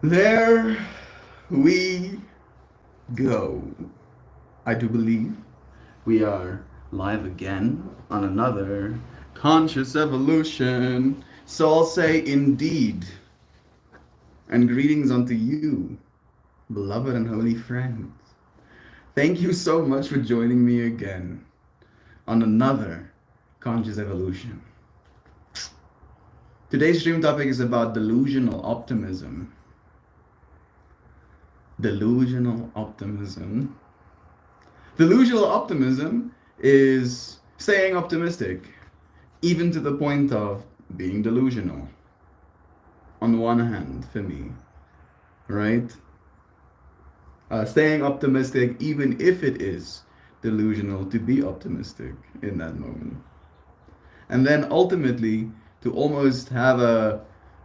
There we go. I do believe we are live again on another conscious evolution. So I'll say indeed, and greetings unto you, beloved and holy friends. Thank you so much for joining me again on another conscious evolution. Today's stream topic is about delusional optimism. Delusional optimism. Delusional optimism is staying optimistic, even to the point of being delusional. On one hand, for me, right? Staying optimistic, even if it is delusional to be optimistic in that moment. And then ultimately, to almost have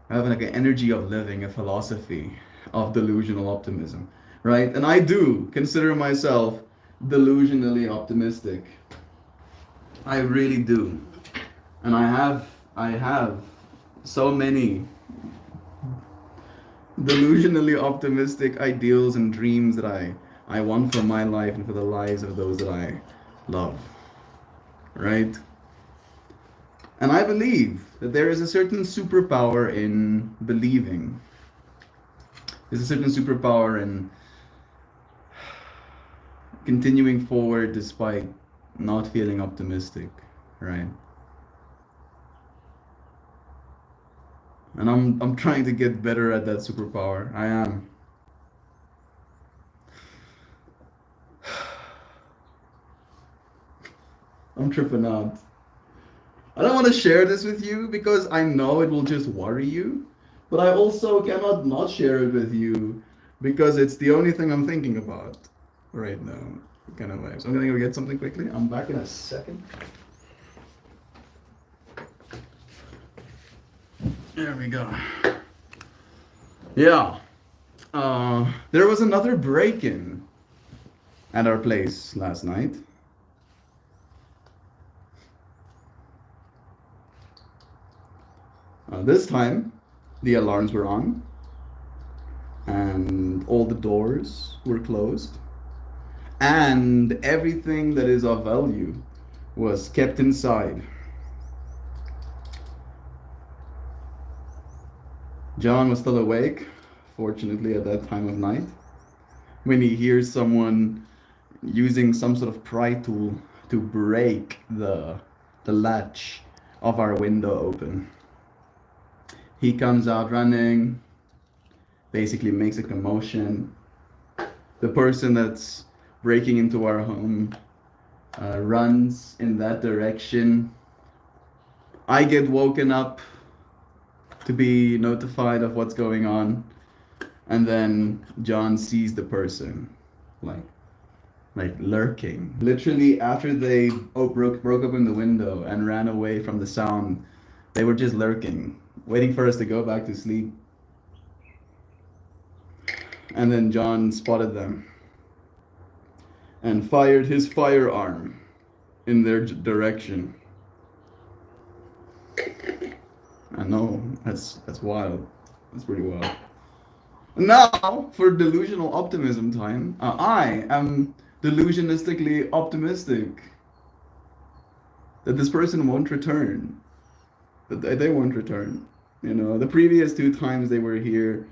like an energy of living, a philosophy of delusional optimism, right? And I do consider myself delusionally optimistic. I really do. And I have so many delusionally optimistic ideals and dreams that I want for my life and for the lives of those that I love. Right? And I believe that there is a certain superpower in believing. There's a certain superpower in continuing forward despite not feeling optimistic, right? And I'm trying to get better at that superpower. I am. I'm tripping out. I don't want to share this with you because I know it will just worry you, but I also cannot not share it with you because it's the only thing I'm thinking about right now. Kind of vibes. I'm gonna go get something quickly. I'm back in a second. There we go. Yeah. There was another break-in at our place last night. This time, the alarms were on, and all the doors were closed, and everything that is of value was kept inside. John was still awake, fortunately, at that time of night, when he hears someone using some sort of pry tool to break the latch of our window open. He comes out running, basically makes a commotion. The person that's breaking into our home runs in that direction. I get woken up to be notified of what's going on, and then John sees the person like lurking. Literally, after they broke open the window and ran away from the sound, they were just lurking, waiting for us to go back to sleep. And then John spotted them and fired his firearm in their direction. I know, that's wild. That's pretty wild. Now, for delusional optimism time, I am delusionistically optimistic that this person won't return. That they won't return. You know, the previous two times they were here,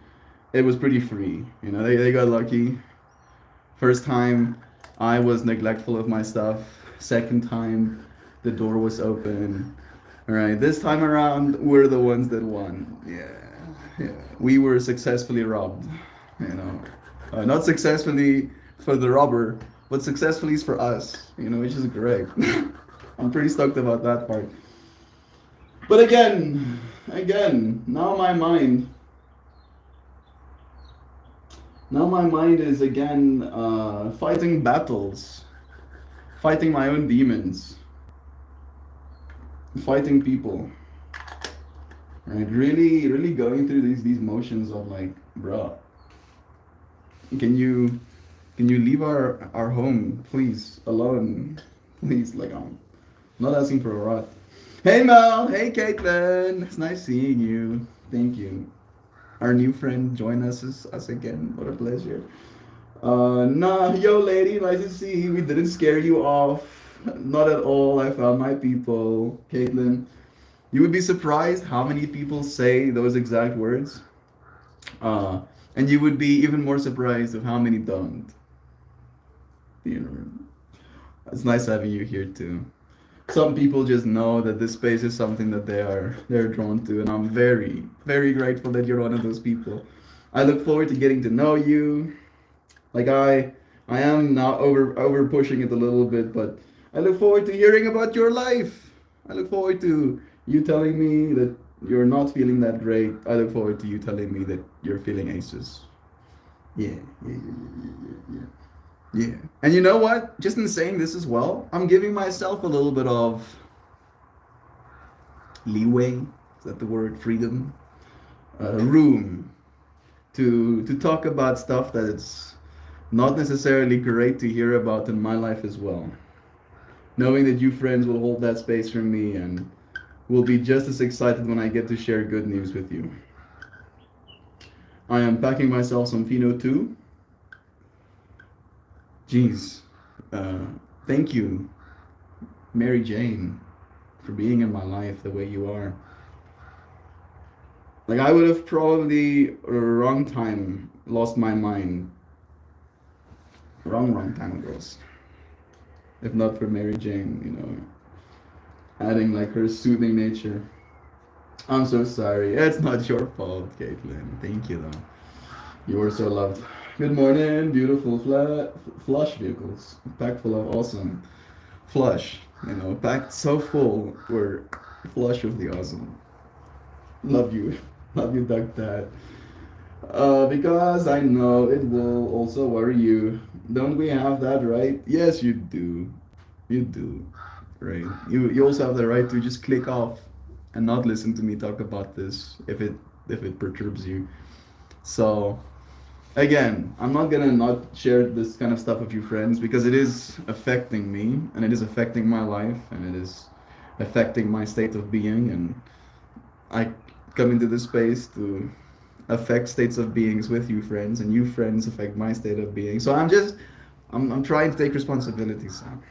it was pretty free. You know, they got lucky. First time, I was neglectful of my stuff. Second time, the door was open. All right, this time around, we're the ones that won. Yeah. We were successfully robbed. You know, not successfully for the robber, but successfully for us. You know, which is great. I'm pretty stoked about that part. But again, now my mind is again fighting battles, fighting my own demons, fighting people, right? Really going through these motions of like, bro, can you leave our home, please, alone, please? Like, I'm not asking for a lot. Hey Mel, hey Caitlin, it's nice seeing you. Thank you. our new friend join us again. What a pleasure. Nah, yo, lady, nice to see you. We didn't scare you off. Not at all. I found my people. Caitlin, you would be surprised how many people say those exact words. Uh, and you would be even more surprised of how many don't. You know, it's nice having you here too. Some people just know that this space is something that they're drawn to, and I'm very, very grateful that you're one of those people. I look forward to getting to know you. Like I am now over pushing it a little bit, but I look forward to hearing about your life. I look forward to you telling me that you're not feeling that great. I look forward to you telling me that you're feeling aces. Yeah, yeah, yeah, yeah, yeah, yeah. Yeah. And you know what? Just in saying this as well, I'm giving myself a little bit of leeway. Is that the word? Freedom, room to talk about stuff that it's not necessarily great to hear about in my life as well. Knowing that you friends will hold that space for me and will be just as excited when I get to share good news with you. I am packing myself some Fino too. Jeez. Uh, Thank you, Mary Jane, for being in my life the way you are. Like, I would have probably, wrong time, lost my mind. Wrong time, girls. If not for Mary Jane, adding like her soothing nature. I'm so sorry. It's not your fault, Caitlin. Thank you, though. You were so loved. Good morning, beautiful flush vehicles. Packed full of awesome. Flush. Packed so full. We're flush with the awesome. Love you. Love you, Doug Dad. Because I know it will also worry you. Don't we have that right? Yes, you do. You do. Right. You also have the right to just click off and not listen to me talk about this if it perturbs you. So again, I'm not gonna not share this kind of stuff with you friends because it is affecting me and it is affecting my life and it is affecting my state of being and I come into this space to affect states of beings with you friends and you friends affect my state of being. So I'm trying to take responsibility, Sam,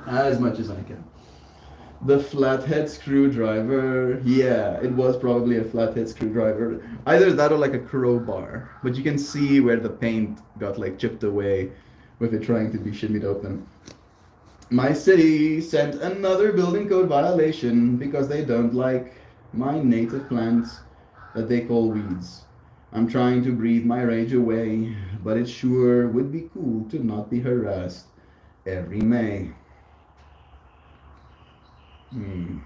as much as I can. The flathead screwdriver. Yeah, it was probably a flathead screwdriver. Either that or like a crowbar. But you can see where the paint got like chipped away with it trying to be shimmied open. My city sent another building code violation because they don't like my native plants that they call weeds. I'm trying to breathe my rage away, but it sure would be cool to not be harassed every May. Hmm.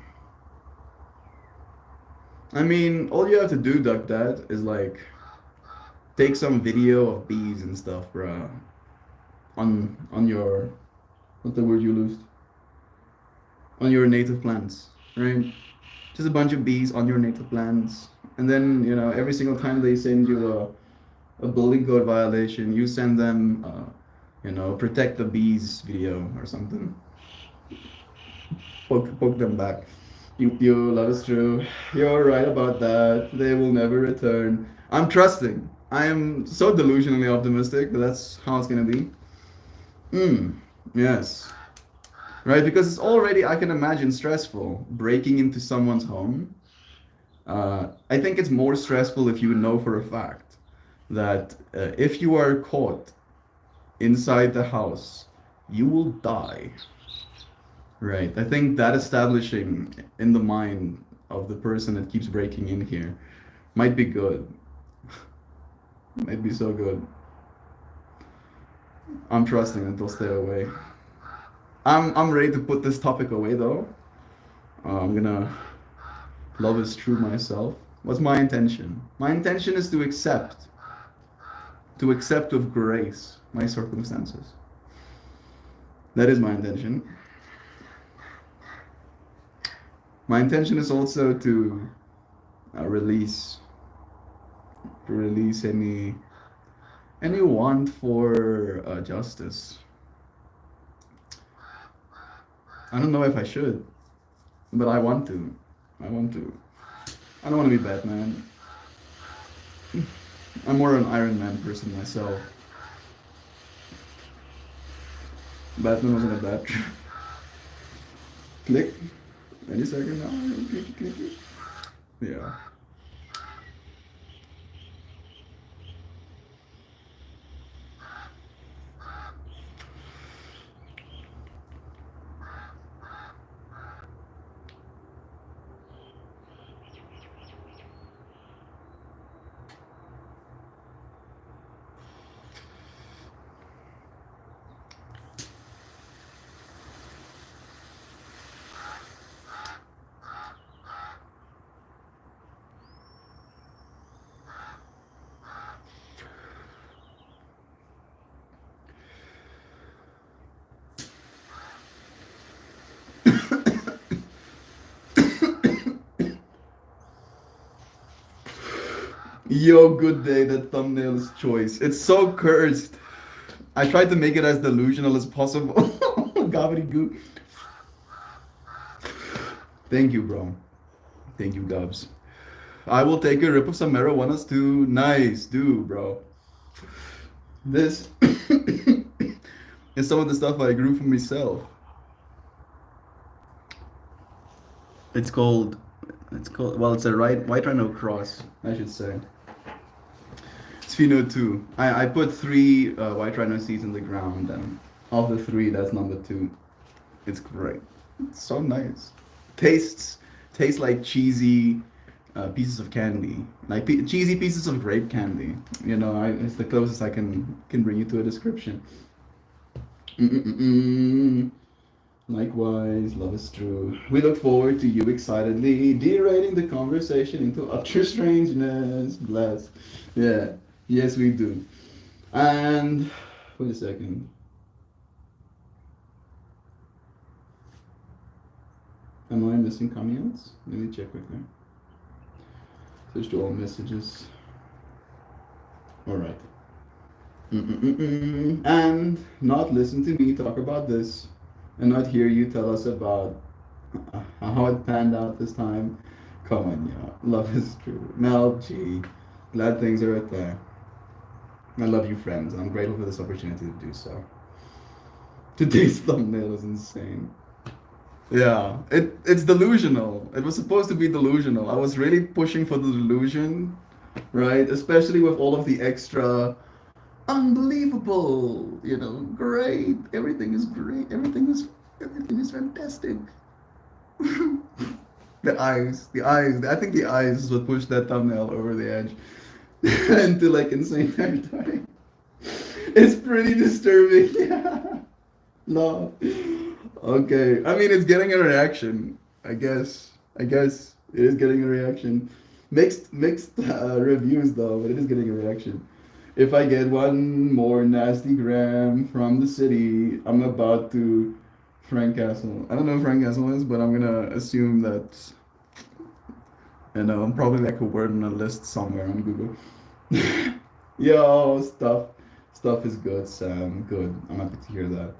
I mean, all you have to do, Duck Dad, is like take some video of bees and stuff, bruh. On your what's the word you used? On your native plants, right? Just a bunch of bees on your native plants, and then every single time they send you a building code violation, you send them protect the bees video or something. Poke them back. You love is true. You're right about that. They will never return. I'm trusting. I am so delusionally optimistic that that's how it's gonna be. Yes. Right, because it's already, I can imagine, stressful breaking into someone's home. I think it's more stressful if you know for a fact that if you are caught inside the house, you will die. Right. I think that establishing in the mind of the person that keeps breaking in here might be good. Might be so good. I'm trusting that they'll stay away. I'm ready to put this topic away though. I'm gonna love is true myself. What's my intention? My intention is to accept with grace my circumstances. That is my intention. My intention is also to release any want for justice. I don't know if I should, but I want to. I want to. I don't want to be Batman. I'm more an Iron Man person myself. Batman wasn't a bad click. Any second now. Clicky, clicky. Yeah. Yo, good day. That thumbnail is choice. It's so cursed. I tried to make it as delusional as possible. Gobbledygoo. Thank you, bro. Thank you, Gubs. I will take a rip of some marijuanas too. Nice, do, bro. This is some of the stuff I grew for myself. It's called. It's called. Well, it's a white rhino cross, I should say. It's Fino 2. I put three white rhino seeds in the ground, and of the three, that's number two. It's great. It's so nice. Tastes tastes like cheesy pieces of candy, like cheesy pieces of grape candy. It's the closest I can bring you to a description. Mm-mm-mm. Likewise, love is true. We look forward to you excitedly derating the conversation into utter strangeness. Bless. Yeah. Yes, we do. And wait a second. Am I missing comments? Let me check quickly. Search to all messages. All right. And not listen to me talk about this, and not hear you tell us about how it panned out this time. Come on, yeah. Love is true. Mel G. Glad things are right there. I love you, friends, and I'm grateful for this opportunity to do so. Today's thumbnail is insane. Yeah, it's delusional. It was supposed to be delusional. I was really pushing for the delusion, right? Especially with all of the extra unbelievable, great. Everything is great. Everything is fantastic. The eyes. I think the eyes is what pushed that thumbnail over the edge into like insane territory. It's pretty disturbing. Yeah. No. Okay. I mean, it's getting a reaction. I guess. It is getting a reaction. Mixed reviews though, but it is getting a reaction. If I get one more nasty gram from the city, I'm about to Frank Castle. I don't know who Frank Castle is, but I'm gonna assume that probably like a word on a list somewhere on Google. Yo, stuff is good, Sam. Good. I'm happy to hear that.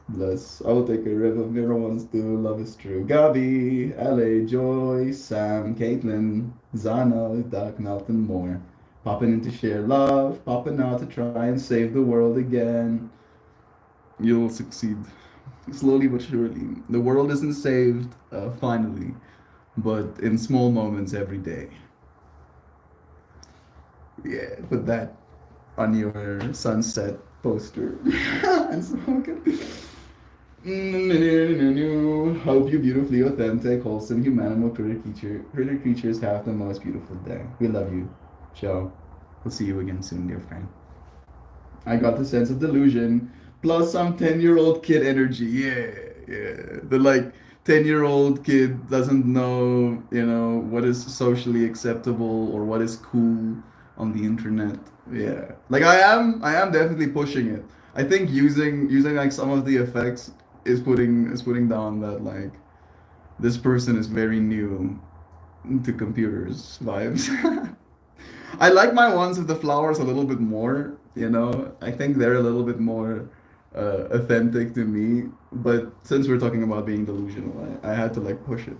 Bless. I will take a rip of everyone's do. Love is true. Gabi, LA, Joy, Sam, Caitlin, Zana, Doc, Melton, more. Popping in to share love, popping out to try and save the world again. You'll succeed. Slowly but surely. The world isn't saved, finally, but in small moments every day. Yeah, put that on your sunset poster. And smoke it. Hope you beautifully authentic, wholesome, humanimal critter creatures have the most beautiful day. We love you. Ciao. We'll see you again soon, dear friend. I got the sense of delusion, plus some 10-year-old kid energy. Yeah, yeah. The like 10-year-old kid doesn't know, what is socially acceptable or what is cool on the internet. Yeah. Like I am definitely pushing it. I think using like some of the effects is putting down that like this person is very new to computers vibes. I like my ones with the flowers a little bit more, I think they're a little bit more authentic to me. But since we're talking about being delusional, I had to like push it.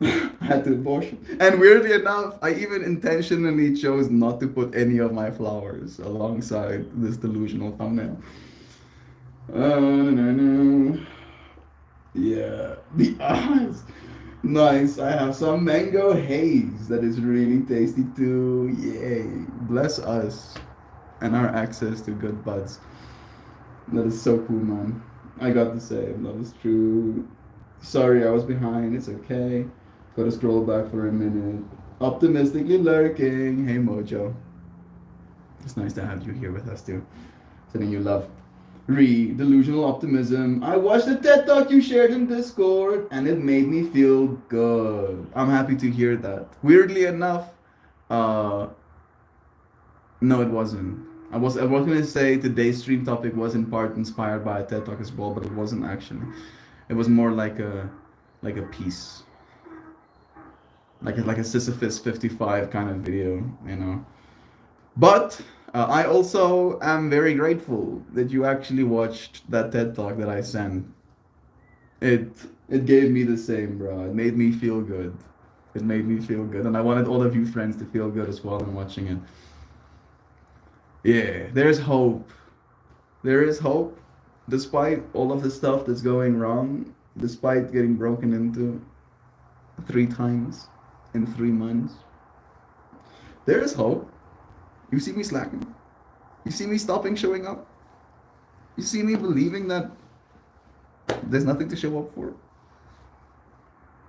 I had to abortion. And weirdly enough, I even intentionally chose not to put any of my flowers alongside this delusional thumbnail. No, no. Yeah, the eyes. Nice. I have some mango haze that is really tasty too. Yay. Bless us and our access to good buds. That is so cool, man. I got to say, love is true. Sorry, I was behind. It's okay. Gotta scroll back for a minute. Optimistically lurking. Hey, Mojo. It's nice to have you here with us, too. Sending you love. Delusional optimism. I watched the TED Talk you shared in Discord and it made me feel good. I'm happy to hear that. Weirdly enough, uh, no, it wasn't. I was gonna say today's stream topic was in part inspired by a TED Talk as well, but it wasn't actually. It was more like a piece, like a Sisyphus 55 kind of video, you know. But I also am very grateful that you actually watched that TED Talk that I sent. It it gave me the same, bro. It made me feel good. It made me feel good, and I wanted all of you friends to feel good as well in watching it. Yeah, there's hope. There is hope, despite all of the stuff that's going wrong, despite getting broken into 3 times in 3 months. There is hope. You see me slacking. You see me stopping showing up. You see me believing that there's nothing to show up for.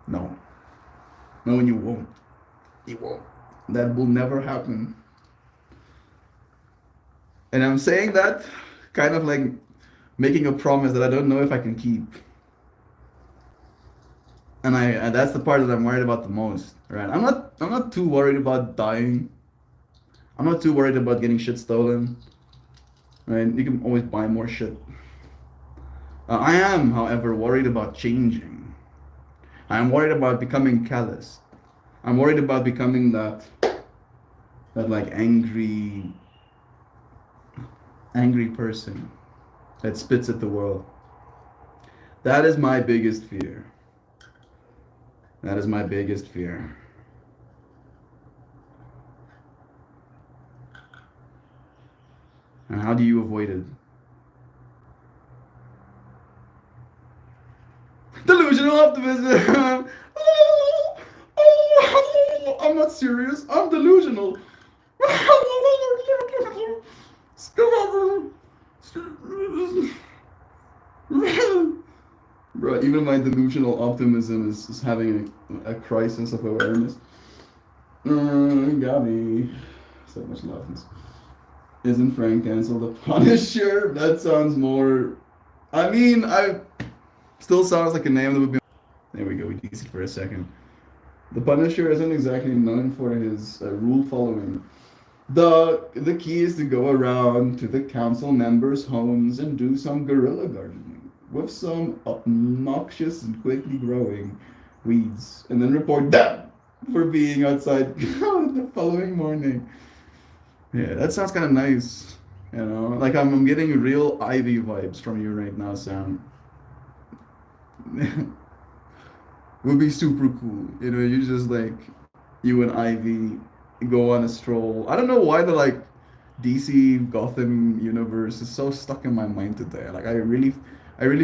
No. No, and you won't. You won't. That will never happen. And I'm saying that kind of like making a promise that I don't know if I can keep. And that's the part that I'm worried about the most, right? I'm not too worried about dying. I'm not too worried about getting shit stolen. Right? You can always buy more shit. I am, however, worried about changing. I am worried about becoming callous. I'm worried about becoming that like angry person that spits at the world. That is my biggest fear. That is my biggest fear. And how do you avoid it? Delusional optimism. I'm not serious. I'm delusional. Bro, even my delusional optimism is having a crisis of awareness. Got me. So much love. Isn't Frank canceled the Punisher? That sounds more. I mean, I still sounds like a name that would be. There we go. We teased it for a second. The Punisher isn't exactly known for his rule following. The key is to go around to the council members' homes and do some guerrilla gardening with some obnoxious and quickly growing weeds, and then report them for being outside the following morning. Yeah, that sounds kind of nice. You know, like I'm getting real Ivy vibes from you right now, Sam. Would be super cool. You know, you just like you and Ivy go on a stroll. I don't know why the like DC Gotham universe is so stuck in my mind today. Like I really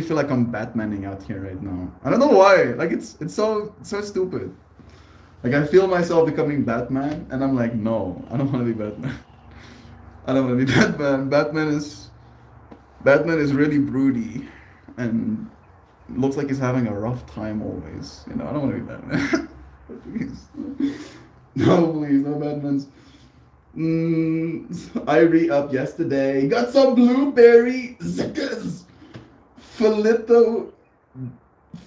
feel like I'm Batmaning out here right now. I don't know why. Like it's so stupid. Like I feel myself becoming Batman, and I'm like, no, I don't want to be Batman. I don't want to be Batman. Batman is really broody, and looks like he's having a rough time always. You know, I don't want to be Batman. Please. No, please, no Batmans. I re-up yesterday. Got some blueberry zickers. Philo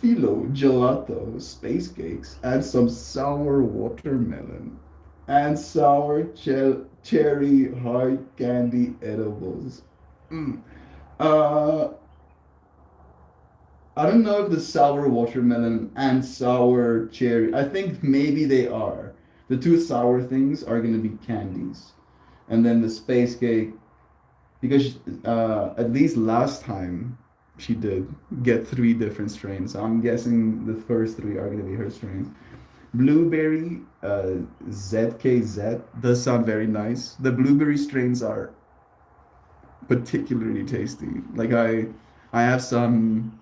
gelato, space cakes, and some sour watermelon, and sour cherry hard candy edibles. Uh, I don't know if the sour watermelon and sour cherry. I think maybe they are. The two sour things are gonna be candies, and then the space cake, because at least last time she did get 3 different strains. So I'm guessing the first 3 are gonna be her strains. Blueberry ZKZ does sound very nice. The blueberry strains are particularly tasty. Like I have some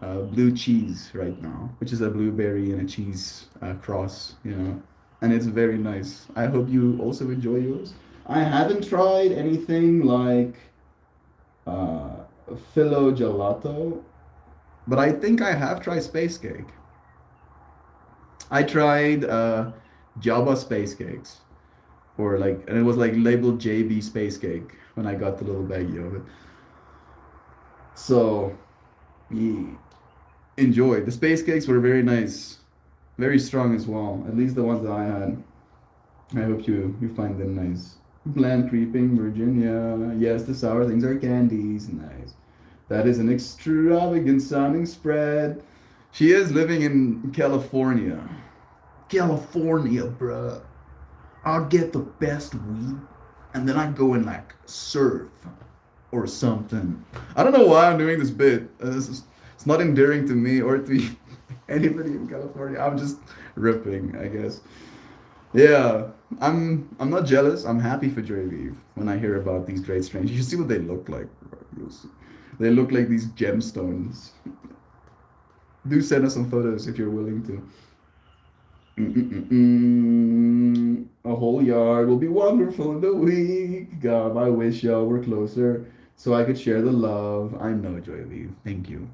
blue cheese right now, which is a blueberry and a cheese cross, you know, and it's very nice. I hope you also enjoy yours. I haven't tried anything like uh, Philo Gelato, but I think I have tried space cake. I tried Java space cakes, or like, and it was like labeled JB space cake when I got the little baggie of it. So, yeah, enjoy. The space cakes were very nice, very strong as well. At least the ones that I had. I hope you find them nice. Bland creeping Virginia. Yes, the sour things are candies. Nice. That is an extravagant sounding spread. She is living in California. California, bruh. I'll get the best weed and then I go and like surf or something. I don't know why I'm doing this bit. It's not endearing to me or to anybody in California. I'm just ripping, I guess. Yeah, I'm not jealous. I'm happy for Dre Reeve when I hear about these great strains. You should see what they look like. You'll see. They look like these gemstones. Do send us some photos if you're willing to. A whole yard will be wonderful in the week. God, I wish y'all were closer so I could share the love. I know, Joy Lee. Thank you.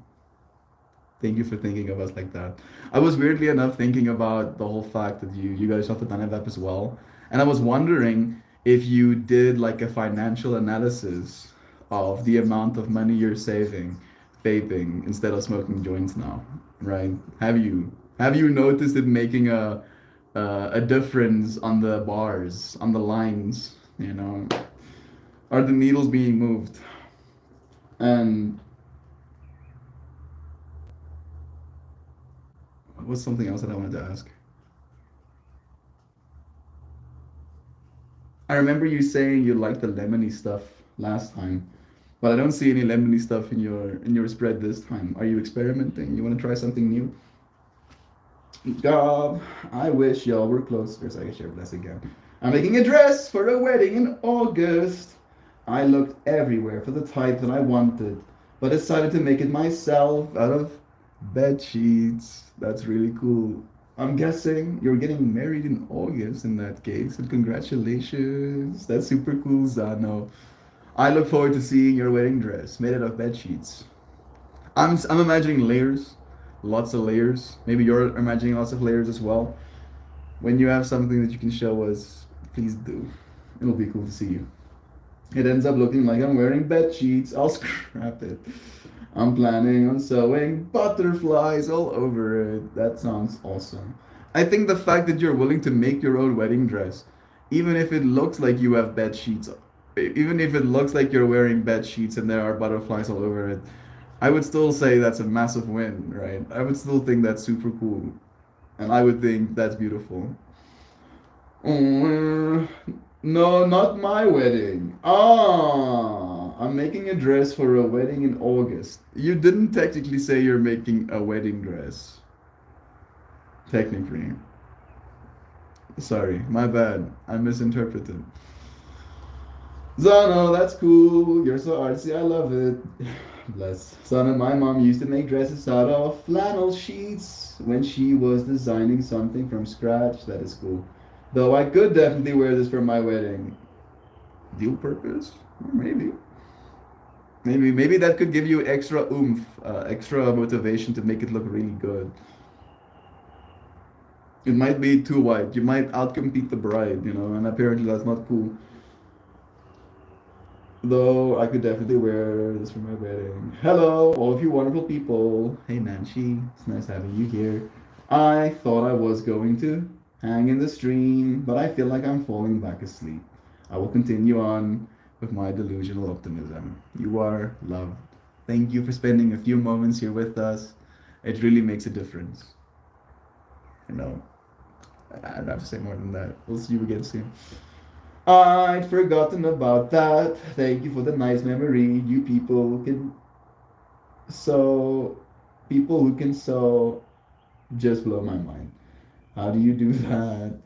Thank you for thinking of us like that. I was weirdly enough thinking about the whole fact that you guys shot the Dynamic app as well. And I was wondering if you did like a financial analysis of the amount of money you're saving vaping instead of smoking joints now, right? Have you noticed it making a difference on the bars, on the lines, you know? Are the needles being moved? And what's something else that I wanted to ask? I remember you saying you liked the lemony stuff last time, but I don't see any lemony stuff in your spread this time. Are you experimenting? You want to try something new? God, I wish y'all were closer so I could share this again. I'm making a dress for a wedding in August. I looked everywhere for the type that I wanted, but decided to make it myself out of bed sheets. That's really cool. I'm guessing you're getting married in August in that case, and congratulations. That's super cool, Zano. I look forward to seeing your wedding dress made out of bed sheets. I'm imagining layers, lots of layers. Maybe you're imagining lots of layers as well. When you have something that you can show us, please do. It'll be cool to see you. It ends up looking like I'm wearing bed sheets. I'll scrap it. I'm planning on sewing butterflies all over it. That sounds awesome. I think the fact that you're willing to make your own wedding dress, even if it looks like you have bed sheets, even if it looks like you're wearing bed sheets and there are butterflies all over it, I would still say that's a massive win, right? I would still think that's super cool. And I would think that's beautiful. Mm, no, not my wedding. Ah, I'm making a dress for a wedding in August. You didn't technically say you're making a wedding dress. Technically. Sorry, my bad. I misinterpreted. Zano, that's cool. You're so artsy. I love it. Bless. Zano, my mom used to make dresses out of flannel sheets when she was designing something from scratch. That is cool. Though I could definitely wear this for my wedding. Dual purpose? Maybe. Maybe that could give you extra oomph, extra motivation to make it look really good. It might be too white. You might outcompete the bride, you know, and apparently that's not cool. Though I could definitely wear this for my wedding. Hello, all of you wonderful people. Hey Nancy, it's nice having you here. I thought I was going to hang in the stream, but I feel like I'm falling back asleep. I will continue on with my delusional optimism. You are loved. Thank you for spending a few moments here with us. It really makes a difference. You know, I don't have to say more than that. We'll see you again soon. I'd forgotten about that. Thank you for the nice memory. You people who can sew just blow my mind. How do you do that?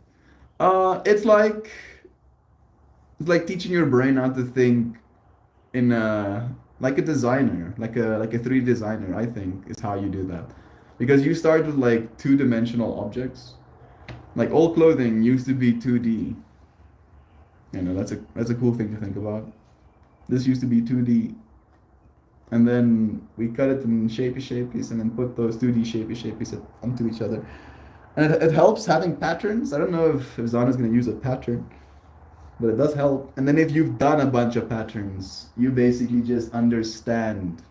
It's like teaching your brain how to think in a like a designer, like a 3D designer, I think is how you do that. Because you start with like two-dimensional objects. Like all clothing used to be 2D. That's a cool thing to think about. This used to be 2D, and then we cut it in shapey shapeys and then put those 2D shapey shapeys onto each other. And it helps having patterns. I don't know if Zana's gonna use a pattern, but it does help. And then if you've done a bunch of patterns, you basically just understand,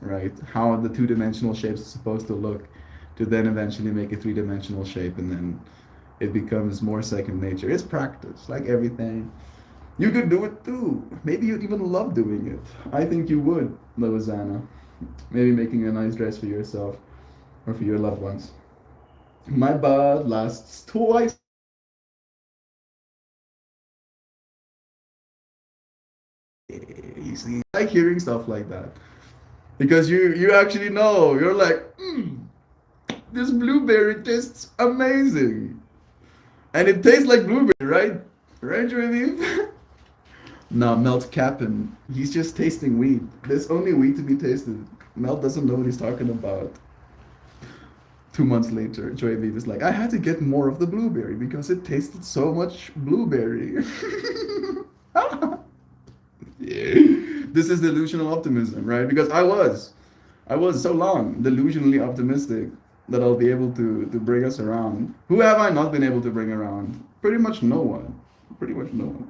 right, how the two-dimensional shapes are supposed to look to then eventually make a three-dimensional shape, and then it becomes more second nature. It's practice, like everything. You could do it too. Maybe you'd even love doing it. I think you would, Loazana. Maybe making a nice dress for yourself or for your loved ones. My bud lasts twice. You see, I like hearing stuff like that because you actually know. You're like, this blueberry tastes amazing, and it tastes like blueberry, right? Right, Raviv? No, Melt's capping. He's just tasting weed. There's only weed to be tasted. Melt doesn't know what he's talking about. 2 months later, Joy Viv is like, I had to get more of the blueberry because it tasted so much blueberry. This is delusional optimism, right? Because I was so long delusionally optimistic that I'll be able to bring us around. Who have I not been able to bring around? Pretty much no one. Pretty much no one.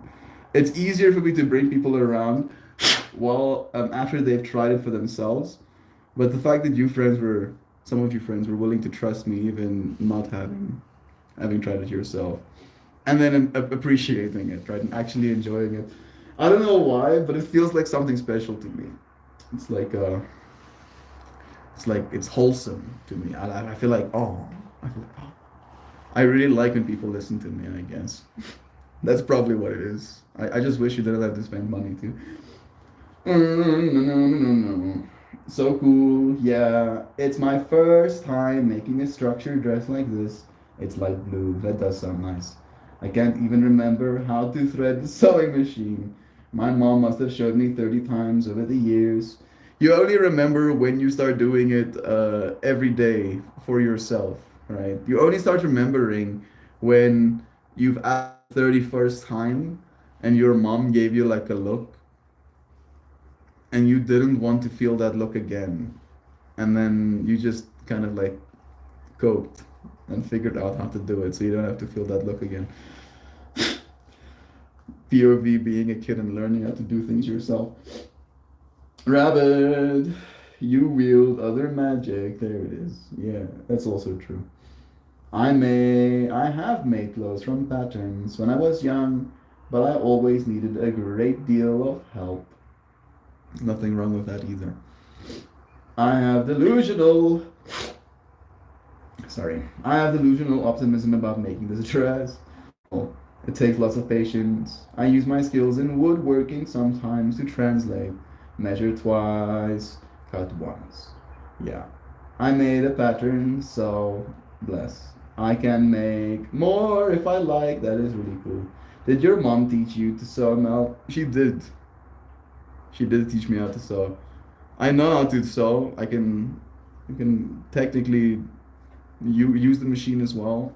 It's easier for me to bring people around well after they've tried it for themselves. But the fact that some of you friends were willing to trust me even not having tried it yourself, and then appreciating it, right, and actually enjoying it. I don't know why, but it feels like something special to me. It's like it's wholesome to me. I feel like oh, I really like when people listen to me. I guess that's probably what it is. I just wish you didn't have to spend money too. No, no, no, no, no. So cool. Yeah, it's my first time making a structured dress like this. It's light blue. That does sound nice. I can't even remember how to thread the sewing machine. My mom must have showed me 30 times over the years. You only remember when you start doing it every day for yourself, right? You only start remembering when you've asked the 31st time and your mom gave you like a look and you didn't want to feel that look again. And then you just kind of like coped and figured out how to do it so you don't have to feel that look again. POV being a kid and learning how to do things yourself. Rabbit, you wield other magic. There it is. Yeah, that's also true. I have made clothes from patterns when I was young, but I always needed a great deal of help. Nothing wrong with that either. I have delusional. Sorry. I have delusional optimism about making this dress. Oh, it takes lots of patience. I use my skills in woodworking sometimes to translate. Measure twice, cut once. Yeah. I made a pattern, so bless. I can make more if I like. That is really cool. Did your mom teach you to sew, Mel? She did. She did teach me how to sew. I know how to sew. I can technically use the machine as well.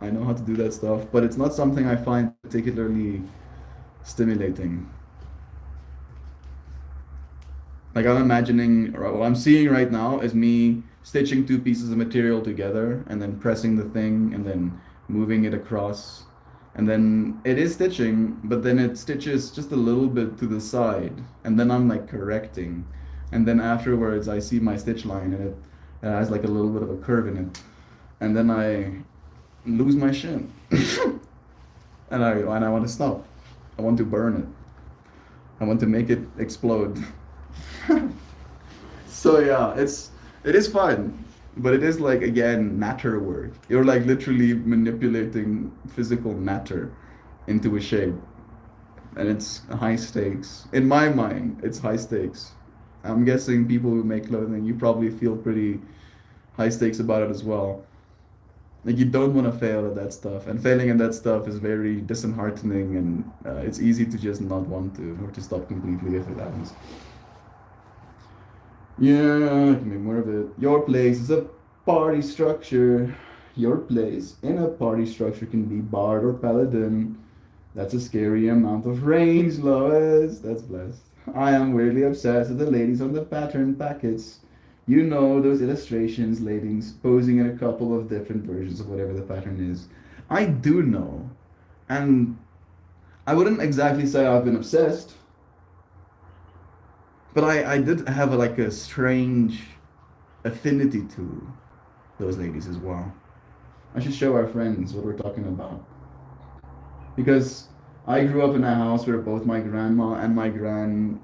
I know how to do that stuff, but it's not something I find particularly stimulating. Like I'm imagining, or what I'm seeing right now is me stitching two pieces of material together and then pressing the thing and then moving it across. And then it is stitching, but then it stitches just a little bit to the side. And then I'm like correcting. And then afterwards I see my stitch line and it has like a little bit of a curve in it. And then I lose my shin. And I want to stop. I want to burn it. I want to make it explode. So yeah, it is fun, but it is like again matter work. You're like literally manipulating physical matter into a shape, and it's high stakes. In my mind, it's high stakes. I'm guessing people who make clothing, you probably feel pretty high stakes about it as well. Like you don't want to fail at that stuff, and failing at that stuff is very disheartening, and it's easy to just not want to or to stop completely if it happens. Yeah, I can make more of it. Your place is a party structure. Your place in a party structure can be bard or paladin. That's a scary amount of range, Lois. That's blessed. I am weirdly obsessed with the ladies on the pattern packets. You know those illustrations, ladies, posing in a couple of different versions of whatever the pattern is. I do know. And I wouldn't exactly say I've been obsessed, but I did have like a strange affinity to those ladies as well. I should show our friends what we're talking about. Because I grew up in a house where both my grandma and my grandma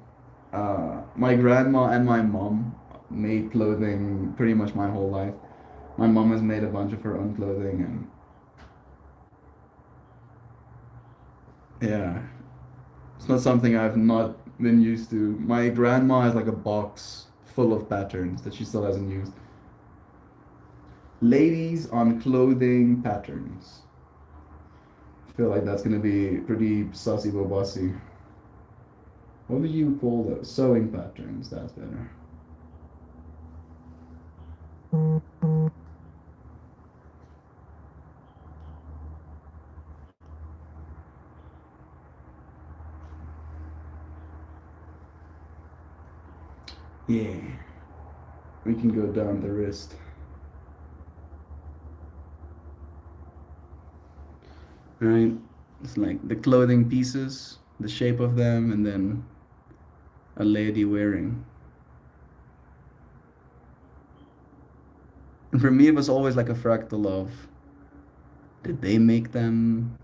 and my mom made clothing pretty much my whole life. My mom has made a bunch of her own clothing, and yeah, it's not something I've not been used to. My grandma has like a box full of patterns that she still hasn't used. Ladies on clothing patterns. I feel like that's gonna be pretty sussy bobossy. What do you call those? Sewing patterns. That's better. Yeah, we can go down the wrist. Right? It's like the clothing pieces, the shape of them, and then a lady wearing. And for me, it was always like a fractal of, did they make them?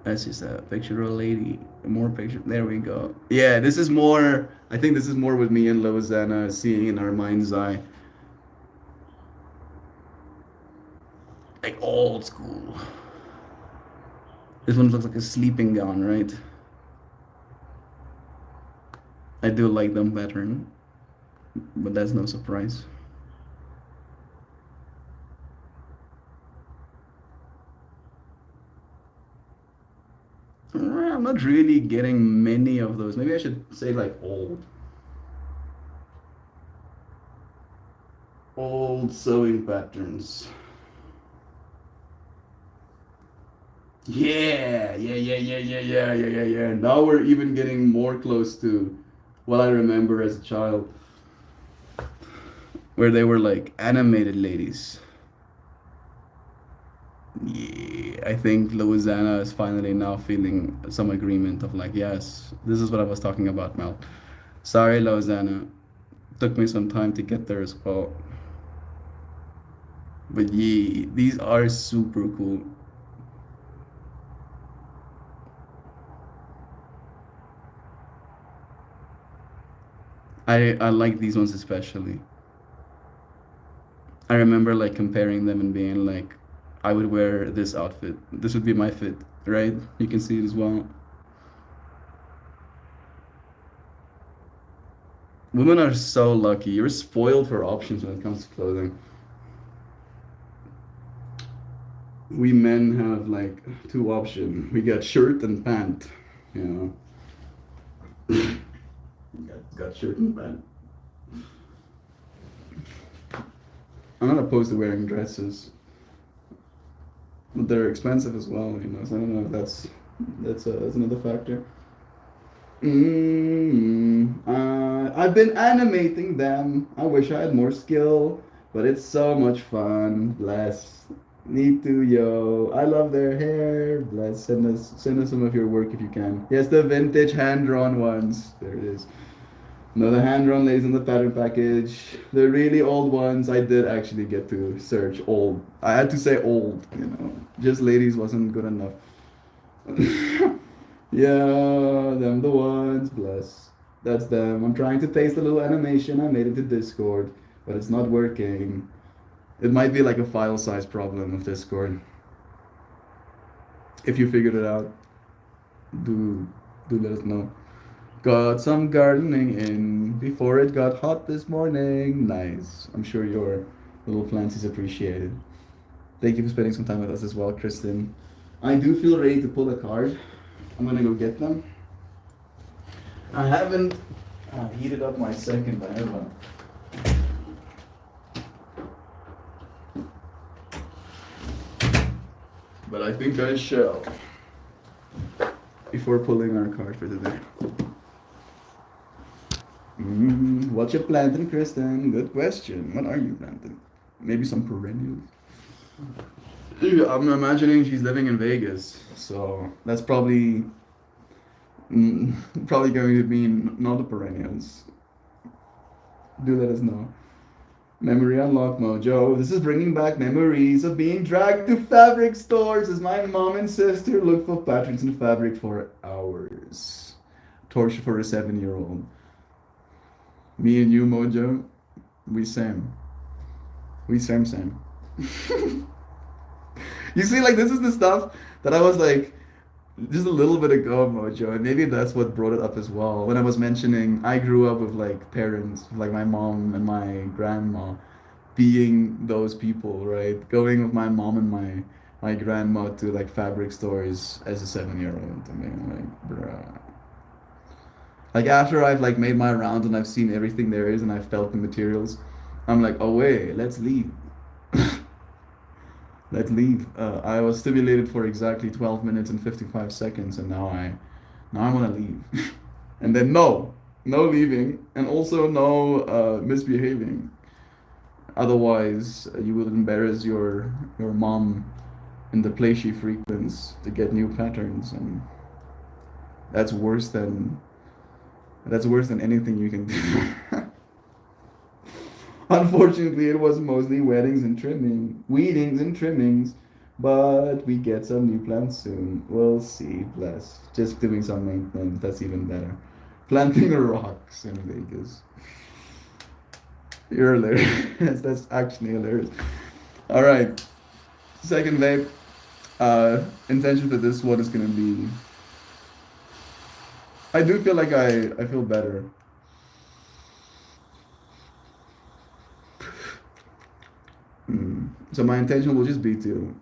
That's just a picture of a lady. More picture. There we go. Yeah, this is more. I think this is more with me and Lozana seeing in our mind's eye, like old school. This one looks like a sleeping gown, right? I do like them pattern, but that's no surprise. I'm not really getting many of those. Maybe I should say like old sewing patterns. Yeah. Now we're even getting more close to what I remember as a child, where they were like animated ladies. Yeah, I think Louisiana is finally now feeling some agreement of like, yes, this is what I was talking about, Mel. Sorry, Louisiana. Took me some time to get there as well. But yeah, these are super cool. I like these ones especially. I remember like comparing them and being like, I would wear this outfit. This would be my fit, right? You can see it as well. Women are so lucky. You're spoiled for options when it comes to clothing. We men have like two options. We got shirt and pant, you know. Got shirt and pant. I'm not opposed to wearing dresses, but they're expensive as well, you know. So I don't know if that's another factor. I've been animating them. I wish I had more skill, but it's so much fun. Bless. Need to, yo. I love their hair. Bless. Send us some of your work if you can. Yes, the vintage hand-drawn ones. There it is. No, the hand-drawn ladies in the pattern package. The really old ones, I did actually get to search old. I had to say old, you know. Just ladies wasn't good enough. Yeah, them the ones, bless. That's them. I'm trying to paste a little animation. I made it to Discord, but it's not working. It might be like a file size problem of Discord. If you figured it out, do let us know. Got some gardening in before it got hot this morning. Nice. I'm sure your little plants is appreciated. Thank you for spending some time with us as well, Kristen. I do feel ready to pull a card. I'm gonna go get them. I haven't heated up my second vanilla, but I think I shall before pulling our card for today. What you planting, Kristen? Good question. What are you planting? Maybe some perennials. I'm imagining she's living in Vegas, so that's probably probably going to be not the perennials. Do let us know. Memory unlock mojo. This is bringing back memories of being dragged to fabric stores as my mom and sister looked for patterns in fabric for hours. Torture for a 7-year-old. Me and you, Mojo, we Sam. We Sam. You see, like, this is the stuff that I was like, just a little bit ago, Mojo, and maybe that's what brought it up as well. When I was mentioning, I grew up with like parents, like my mom and my grandma, being those people, right? Going with my mom and my grandma to like fabric stores as a 7-year-old. I mean, like, bruh. Like after I've like made my rounds and I've seen everything there is and I've felt the materials, I'm like, oh wait, let's leave. Let's leave. I was stimulated for exactly 12 minutes and 55 seconds, and now I want to leave. And then no leaving, and also no misbehaving. Otherwise, you will embarrass your mom in the place she frequents to get new patterns, and that's worse than anything you can do. Unfortunately, it was mostly weedings and trimmings, but we get some new plants soon. We'll see. Bless. Just doing some maintenance. That's even better. Planting rocks in Vegas. You're hilarious. That's actually hilarious. All right. Second vape. Intention for this one is gonna be. I do feel like I feel better. So my intention will just be to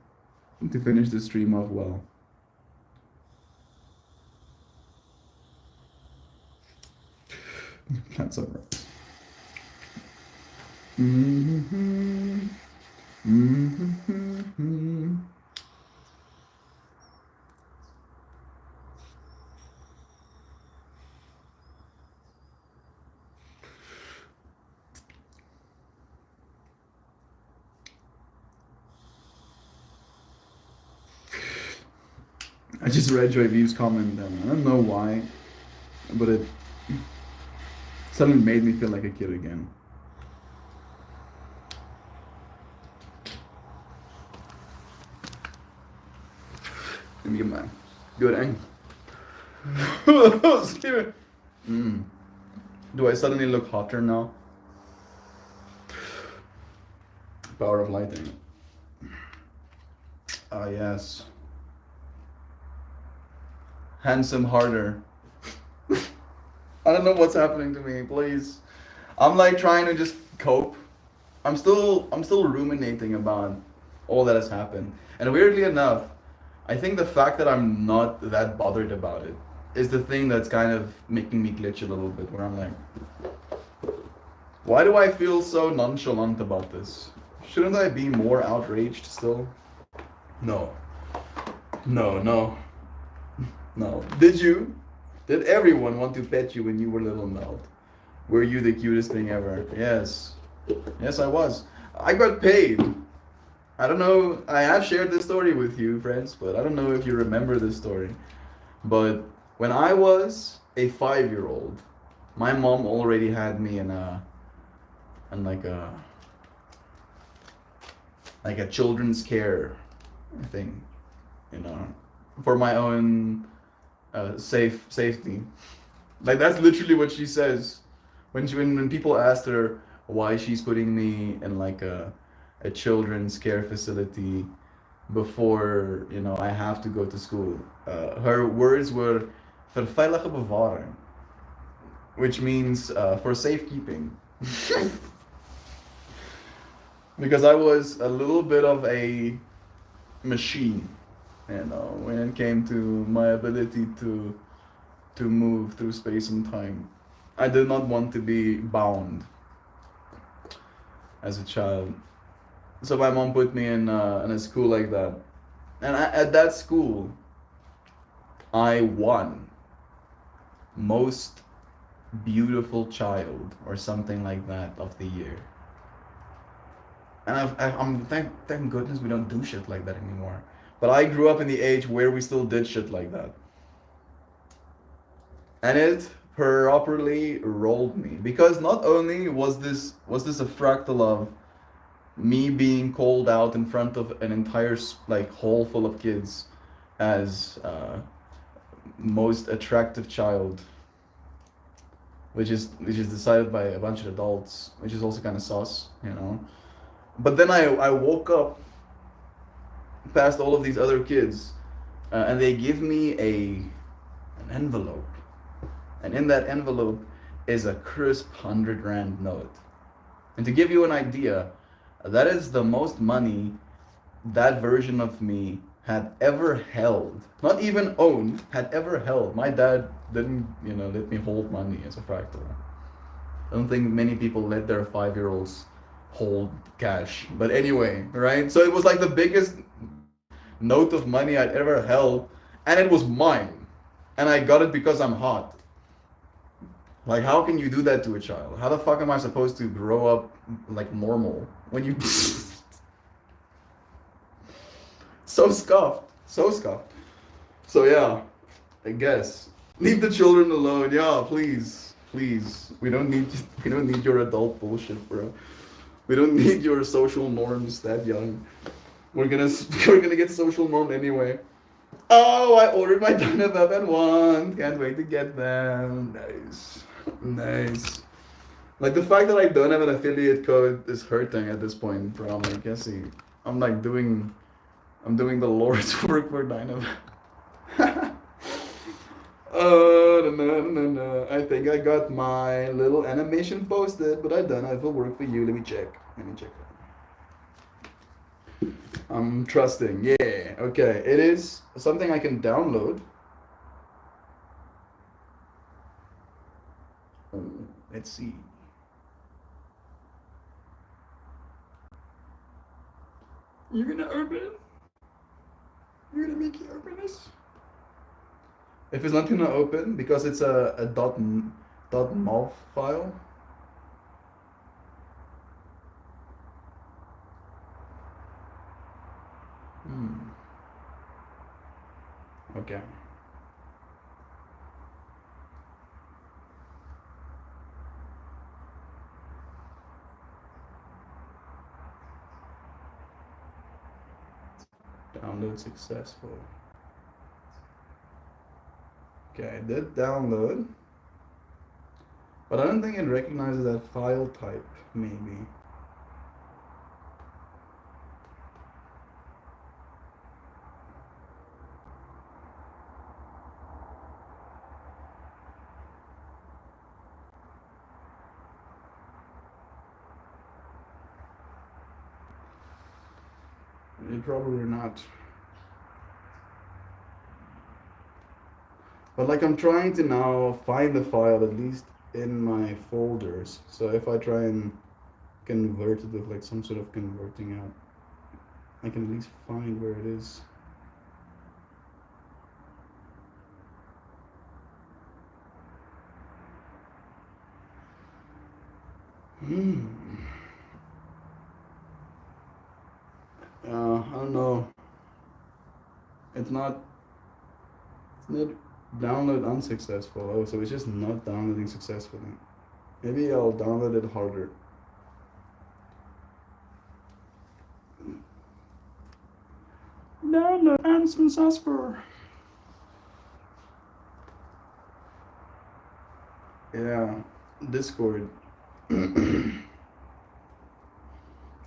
finish the stream off well. Plant some rocks. I just read Joy V's comment and I don't know why, but it suddenly made me feel like a kid again. Let me get my good angle. Do I suddenly look hotter now? Power of lighting. Ah, yes. Handsome harder. I don't know what's happening to me, please. I'm like trying to just cope. I'm still ruminating about all that has happened. And weirdly enough, I think the fact that I'm not that bothered about it is the thing that's kind of making me glitch a little bit, where I'm like, why do I feel so nonchalant about this? Shouldn't I be more outraged still? No. No. Did you? Did everyone want to pet you when you were little, Melt? Were you the cutest thing ever? Yes. Yes, I was. I got paid. I don't know. I have shared this story with you, friends, but I don't know if you remember this story. But when I was a 5-year-old, my mom already had me in like a children's care thing, for my own safety. Like that's literally what she says when people asked her why she's putting me in like a children's care facility before I have to go to school. Her words were "vir veilige bewaring." which means for safekeeping. Because I was a little bit of a machine, when it came to my ability to move through space and time. I did not want to be bound as a child. So my mom put me in a school like that. And at that school, I won most beautiful child or something like that of the year. And I'm thank goodness we don't do shit like that anymore. But I grew up in the age where we still did shit like that. And it properly rolled me, because not only was this a fractal of me being called out in front of an entire like hall full of kids as most attractive child, which is decided by a bunch of adults, which is also kind of sus. But then I woke up past all of these other kids, and they give me an envelope, and in that envelope is a crisp 100 Rand note. And to give you an idea, that is the most money that version of me had ever held. Not even owned, had ever held. My dad didn't, let me hold money as a fractal. I don't think many people let their 5-year-olds hold cash. But anyway, right? So it was like the biggest note of money I'd ever held, and it was mine. And I got it because I'm hot. Like, how can you do that to a child? How the fuck am I supposed to grow up like normal when you so scuffed, so scuffed. So yeah, I guess leave the children alone. Yeah, please, please. We don't need your adult bullshit, bro. We don't need your social norms that young. We're gonna we're gonna get social norm anyway. Oh, I ordered my Dynavap and one. Can't wait to get them. Nice, nice. Like the fact that I don't have an affiliate code is hurting at this point, bro. I'm like, Jesse, I'm like I'm doing the Lord's work for Dynavap. Oh, no. I think I got my little animation posted, but I don't know if it'll work for you. Let me check. I'm trusting. Yeah. Okay. It is something I can download. Let's see. You're gonna open it? You're gonna make it open this? If it's not gonna open because it's a .mov file. Okay. Download successful. Okay, I did download. But I don't think it recognizes that file type, maybe. Probably not. But like I'm trying to now find the file at least in my folders. So if I try and convert it with like some sort of converting out, I can at least find where it is. I don't know. It's not download unsuccessful. Oh, so it's just not downloading successfully. Maybe I'll download it harder. Download unsuccessful. Yeah, Discord.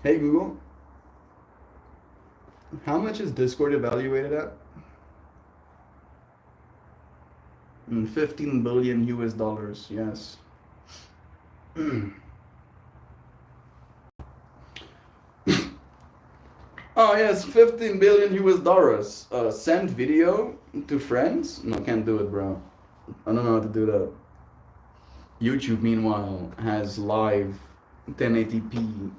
Hey Google, how much is Discord evaluated at? $15 billion US dollars, yes. Oh yes, 15 billion US dollars. Send video to friends? No, can't do it, bro. I don't know how to do that. YouTube, meanwhile, has live 1080p.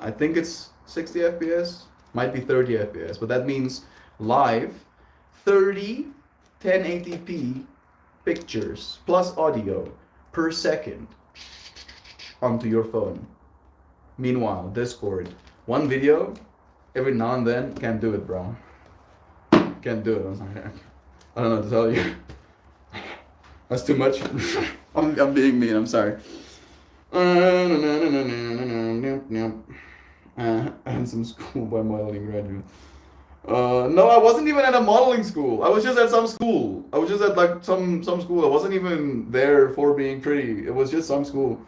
I think it's 60 FPS, might be 30 FPS, but that means live 30 1080p pictures plus audio per second onto your phone. Meanwhile, Discord, one video every now and then, can't do it, bro. Can't do it. I'm sorry. I don't know what to tell you. That's too much. I'm being mean. I'm sorry. Handsome School by Modeling Graduate. No, I wasn't even at a modeling school. I was just at some school. I was just at like some school. I wasn't even there for being pretty. It was just some school.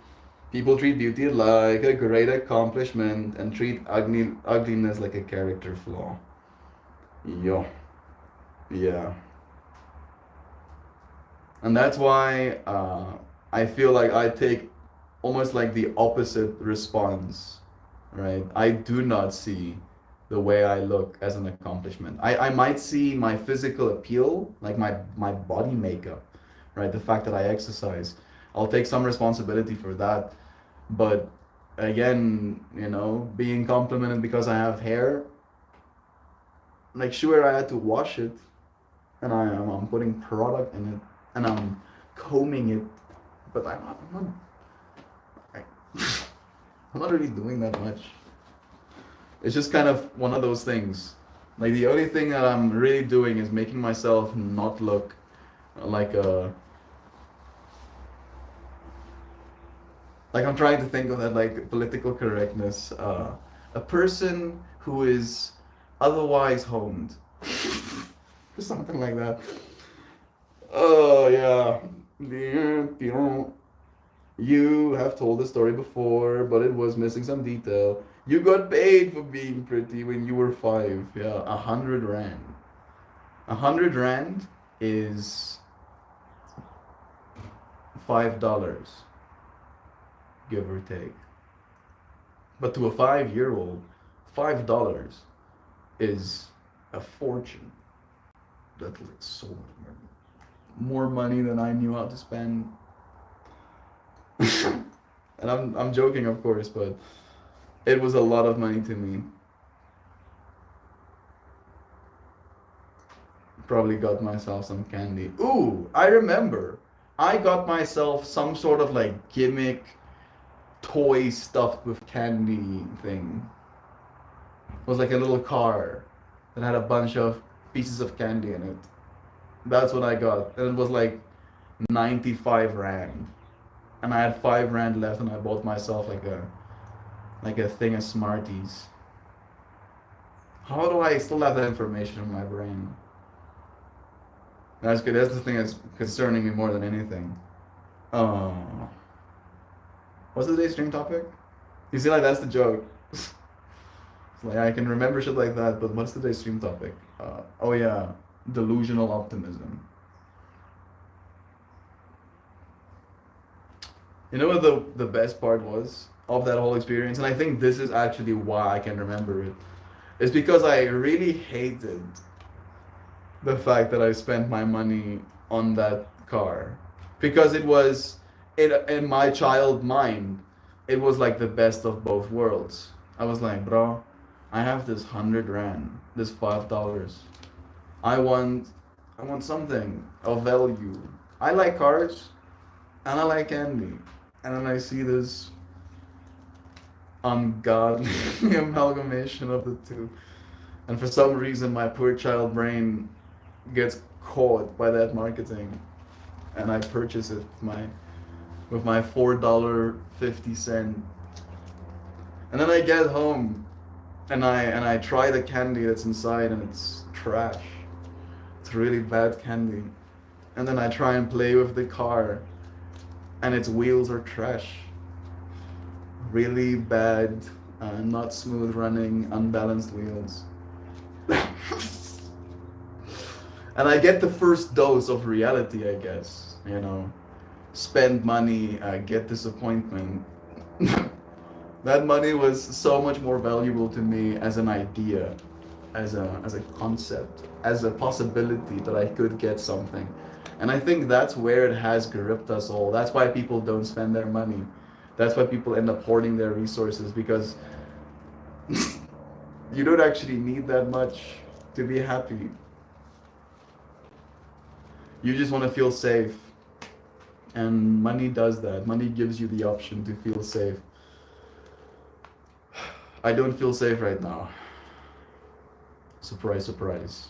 People treat beauty like a great accomplishment and treat ugliness like a character flaw. Yo. Yeah. And that's why I feel like I take almost like the opposite response, right? I do not see the way I look as an accomplishment. I might see my physical appeal, like my body makeup, right? The fact that I exercise. I'll take some responsibility for that. But again, being complimented because I have hair, like sure I had to wash it and I'm putting product in it and I'm combing it, but I'm not really doing that much. It's just kind of one of those things. Like the only thing that I'm really doing is making myself not look like I'm trying to think of that like political correctness. A person who is otherwise honed. Something like that. Oh yeah. You have told the story before, but it was missing some detail. You got paid for being pretty when you were 5. Yeah, 100 rand. 100 rand is $5, give or take. But to a 5-year-old, $5 is a fortune. That's like so much money. More money than I knew how to spend. And I'm joking, of course, but it was a lot of money to me. Probably got myself some candy. Ooh, I remember. I got myself some sort of like gimmick toy stuffed with candy thing. It was like a little car that had a bunch of pieces of candy in it. That's what I got. And it was like 95 rand. And I had 5 rand left and I bought myself like a thing of Smarties. How do I still have that information in my brain? That's good. That's the thing that's concerning me more than anything. Oh. What's today's stream topic? You see, like, that's the joke. It's like, I can remember shit like that, but what's today's stream topic? Oh yeah, delusional optimism. You know what the best part was of that whole experience? And I think this is actually why I can remember it. It's because I really hated the fact that I spent my money on that car. Because it was, in my child mind, it was like the best of both worlds. I was like, bro, I have this 100 rand, this $5. I want something of value. I like cars and I like candy. And then I see this ungodly amalgamation of the two. And for some reason, my poor child brain gets caught by that marketing. And I purchase it with my $4.50. And then I get home and I try the candy that's inside and it's trash. It's really bad candy. And then I try and play with the car and its wheels are trash. Really bad, not smooth running, unbalanced wheels. And I get the first dose of reality, I guess. You know, spend money, get disappointment. That money was so much more valuable to me as an idea, as a concept, as a possibility that I could get something. And I think that's where it has gripped us all. That's why people don't spend their money. That's why people end up hoarding their resources, because you don't actually need that much to be happy. You just want to feel safe. And money does that. Money gives you the option to feel safe. I don't feel safe right now. Surprise, surprise.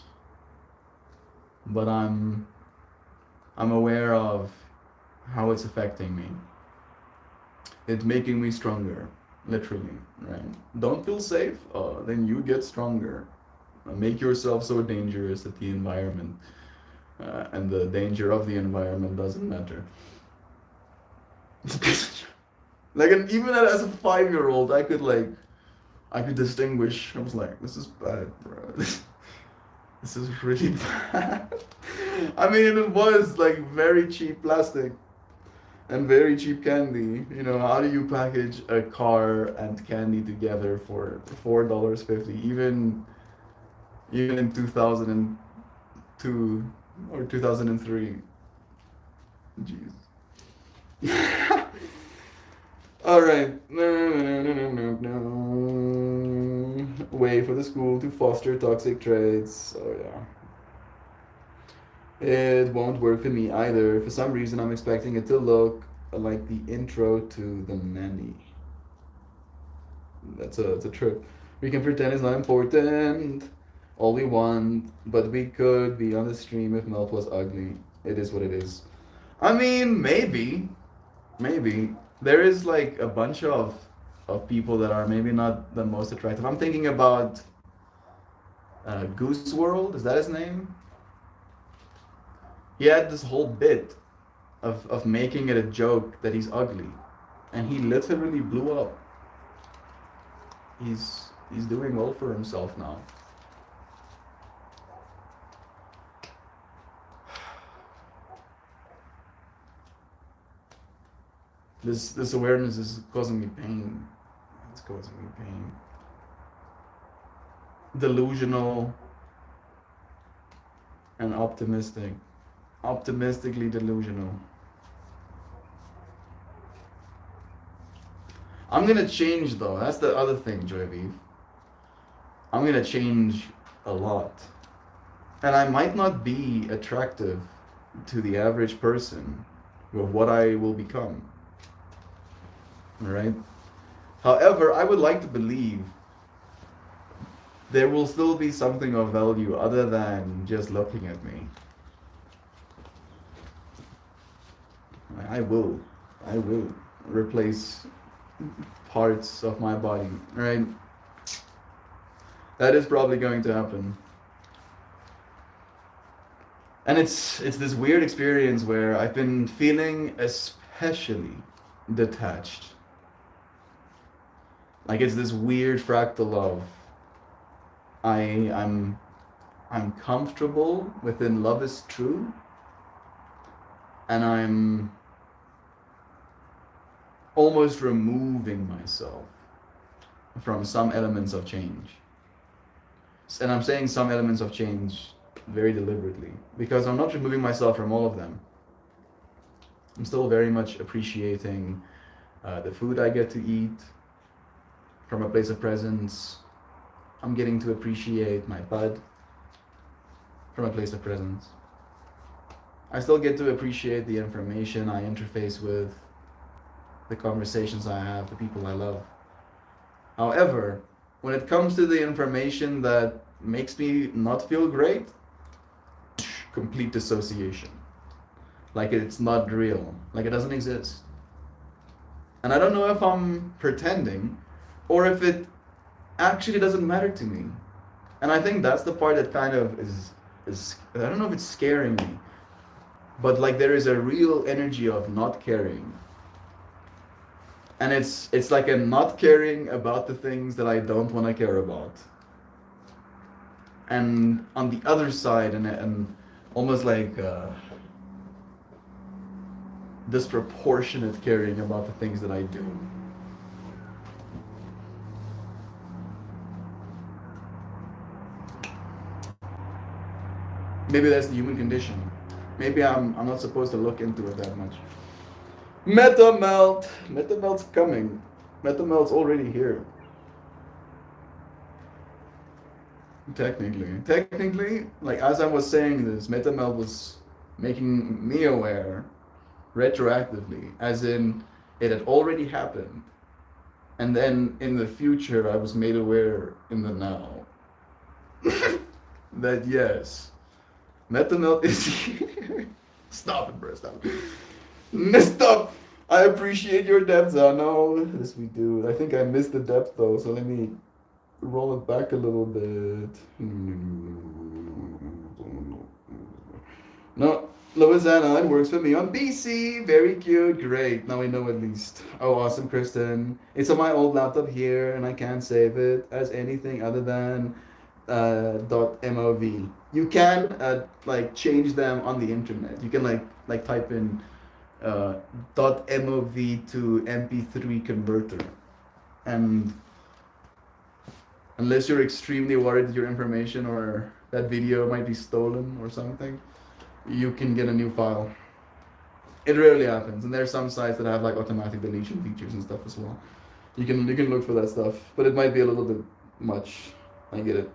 But I'm aware of how it's affecting me. It's making me stronger, literally, right? Don't feel safe? Then you get stronger. Make yourself so dangerous that the environment and the danger of the environment doesn't matter. Like, and even as a 5-year-old, I could distinguish. I was like, this is bad, bro. This is really bad. I mean, it was like very cheap plastic and very cheap candy. You know, how do you package a car and candy together for $4.50? Even in 2002 or 2003. Jeez. All right. No. Way for the school to foster toxic traits. Oh yeah. It won't work for me either. For some reason, I'm expecting it to look like the intro to The Nanny. It's a trip. We can pretend it's not important, all we want, but we could be on the stream if Melt was ugly. It is what it is. I mean, maybe. There is like a bunch of people that are maybe not the most attractive. I'm thinking about Goose World. Is that his name? He had this whole bit of making it a joke that he's ugly, and he literally blew up. He's doing well for himself now. This awareness is causing me pain. It's causing me pain. Delusional and optimistic. Optimistically delusional. I'm gonna change though. That's the other thing, Joyviv. I'm gonna change a lot. And I might not be attractive to the average person with what I will become. Right? However, I would like to believe there will still be something of value other than just looking at me. I will replace parts of my body, right? That is probably going to happen. And it's this weird experience where I've been feeling especially detached. Like it's this weird fractal of I'm comfortable within love is true, and I'm almost removing myself from some elements of change. And I'm saying some elements of change very deliberately, because I'm not removing myself from all of them. I'm still very much appreciating the food I get to eat from a place of presence. I'm getting to appreciate my bud from a place of presence. I still get to appreciate the information I interface with, the conversations I have, the people I love. However, when it comes to the information that makes me not feel great, complete dissociation. Like it's not real, like it doesn't exist. And I don't know if I'm pretending or if it actually doesn't matter to me. And I think that's the part that kind of is I don't know if it's scaring me, but like there is a real energy of not caring. And it's like a not caring about the things that I don't want to care about. And on the other side, and almost like disproportionate caring about the things that I do. Maybe that's the human condition. Maybe I'm not supposed to look into it that much. Meta melt. Meta melt's coming. Meta melt's already here. Technically, like as I was saying this, meta melt was making me aware retroactively, as in it had already happened, and then in the future I was made aware in the now that yes, meta melt is here. Stop it, bro. Stop. Stop. I appreciate your depth, Zano. Yes, we do. I think I missed the depth though, so let me roll it back a little bit. No, Louisiana, it works for me on BC. Very cute, great. Now I know at least. Oh, awesome, Kristen. It's on my old laptop here, and I can't save it as anything other than .mov. You can like change them on the internet. You can like type in .mov to MP3 converter, and unless you're extremely worried that your information or that video might be stolen or something, you can get a new file. It rarely happens, and there are some sites that have like automatic deletion features and stuff as well. You can look for that stuff, but it might be a little bit much. I get it.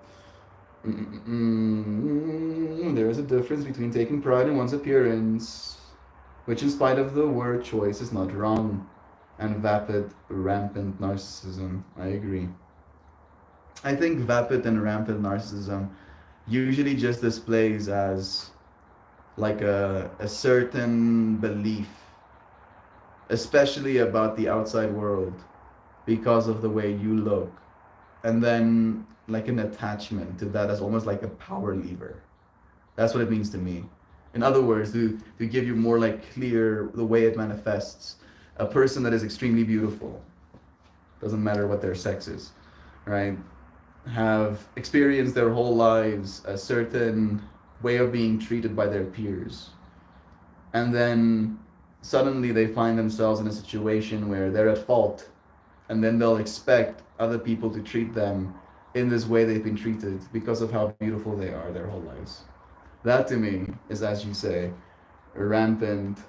There is a difference between taking pride in one's appearance, which in spite of the word choice is not wrong, and vapid, rampant narcissism. I agree. I think vapid and rampant narcissism usually just displays as like a certain belief, especially about the outside world, because of the way you look, and then like an attachment to that as almost like a power lever. That's what it means to me. In other words, to give you more like clear the way it manifests, a person that is extremely beautiful, doesn't matter what their sex is, right, have experienced their whole lives a certain way of being treated by their peers, and then suddenly they find themselves in a situation where they're at fault, and then they'll expect other people to treat them in this way they've been treated because of how beautiful they are their whole lives. That to me is, as you say, rampant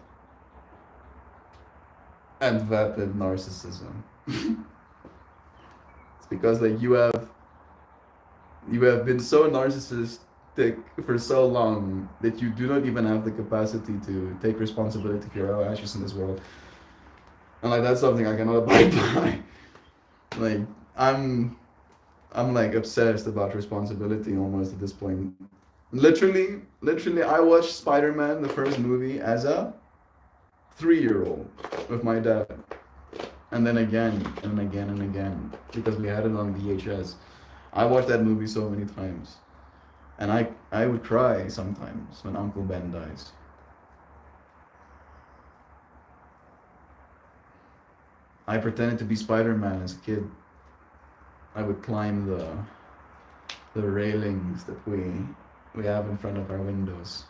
and vapid narcissism. It's because like you have been so narcissistic for so long that you do not even have the capacity to take responsibility for your own actions in this world. And like that's something I cannot abide by. Like I'm like obsessed about responsibility almost at this point. Literally, I watched Spider-Man, the first movie, as a 3-year-old with my dad. And then again, and again, and again, because we had it on VHS. I watched that movie so many times. And I would cry sometimes when Uncle Ben dies. I pretended to be Spider-Man as a kid. I would climb the railings that we have in front of our windows.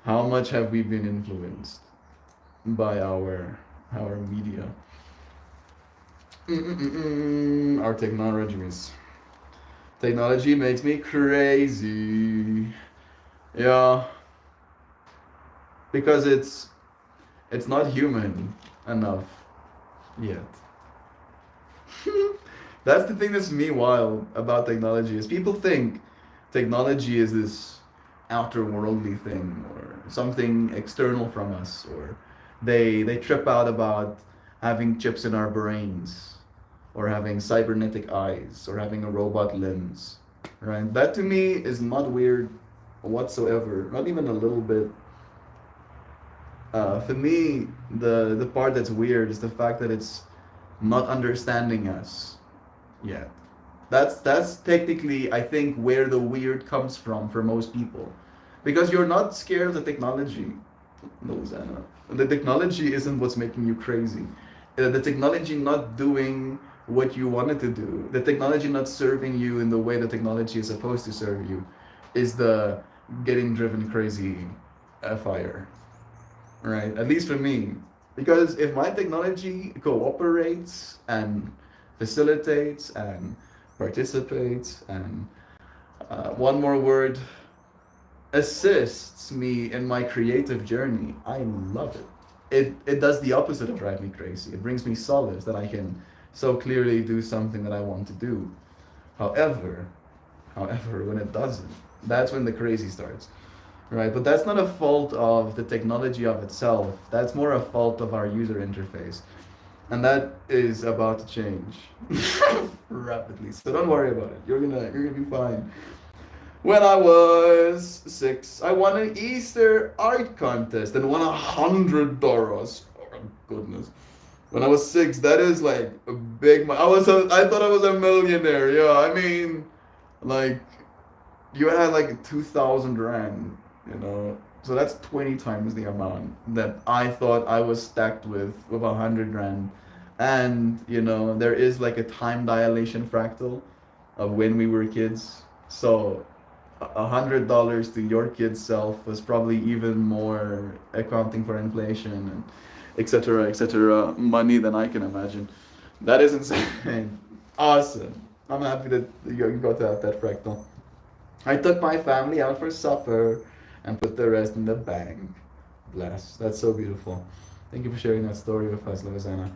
How much have we been influenced by our media? Our technologies. Technology makes me crazy. Yeah. Because it's not human enough yet. That's the thing that's me wild about technology, is people think technology is this outer worldly thing or something external from us, or they trip out about having chips in our brains, or having cybernetic eyes, or having a robot lens, right? That to me is not weird whatsoever, not even a little bit. For me, the part that's weird is the fact that it's not understanding us yet. That's technically, I think, where the weird comes from for most people, because you're not scared of the technology. No, Zana. The technology isn't what's making you crazy. The technology not doing what you wanted to do, the technology not serving you in the way the technology is supposed to serve you, is the getting driven crazy fire, right? At least for me. Because if my technology cooperates and facilitates and participates and one more word, assists me in my creative journey, I love it. It does the opposite of drive me crazy. It brings me solace that I can so clearly do something that I want to do. However, when it doesn't, that's when the crazy starts. Right, but that's not a fault of the technology of itself. That's more a fault of our user interface. And that is about to change rapidly. So don't worry about it. You're gonna be fine. When I was 6, I won an Easter art contest and won $100. Oh my goodness. When I was 6, that is like a big. I thought I was a millionaire. Yeah, I mean, like you had like 2,000 rand, you know. So that's 20 times the amount that I thought I was stacked with 100 rand. And you know, there is like a time dilation fractal of when we were kids. So $100 to your kid's self was probably even more accounting for inflation and etc money than I can imagine. That is insane. Awesome. I'm happy that you got to have that fractal. I took my family out for supper and put the rest in the bank. Bless. That's so beautiful. Thank you for sharing that story with us, Lavazana.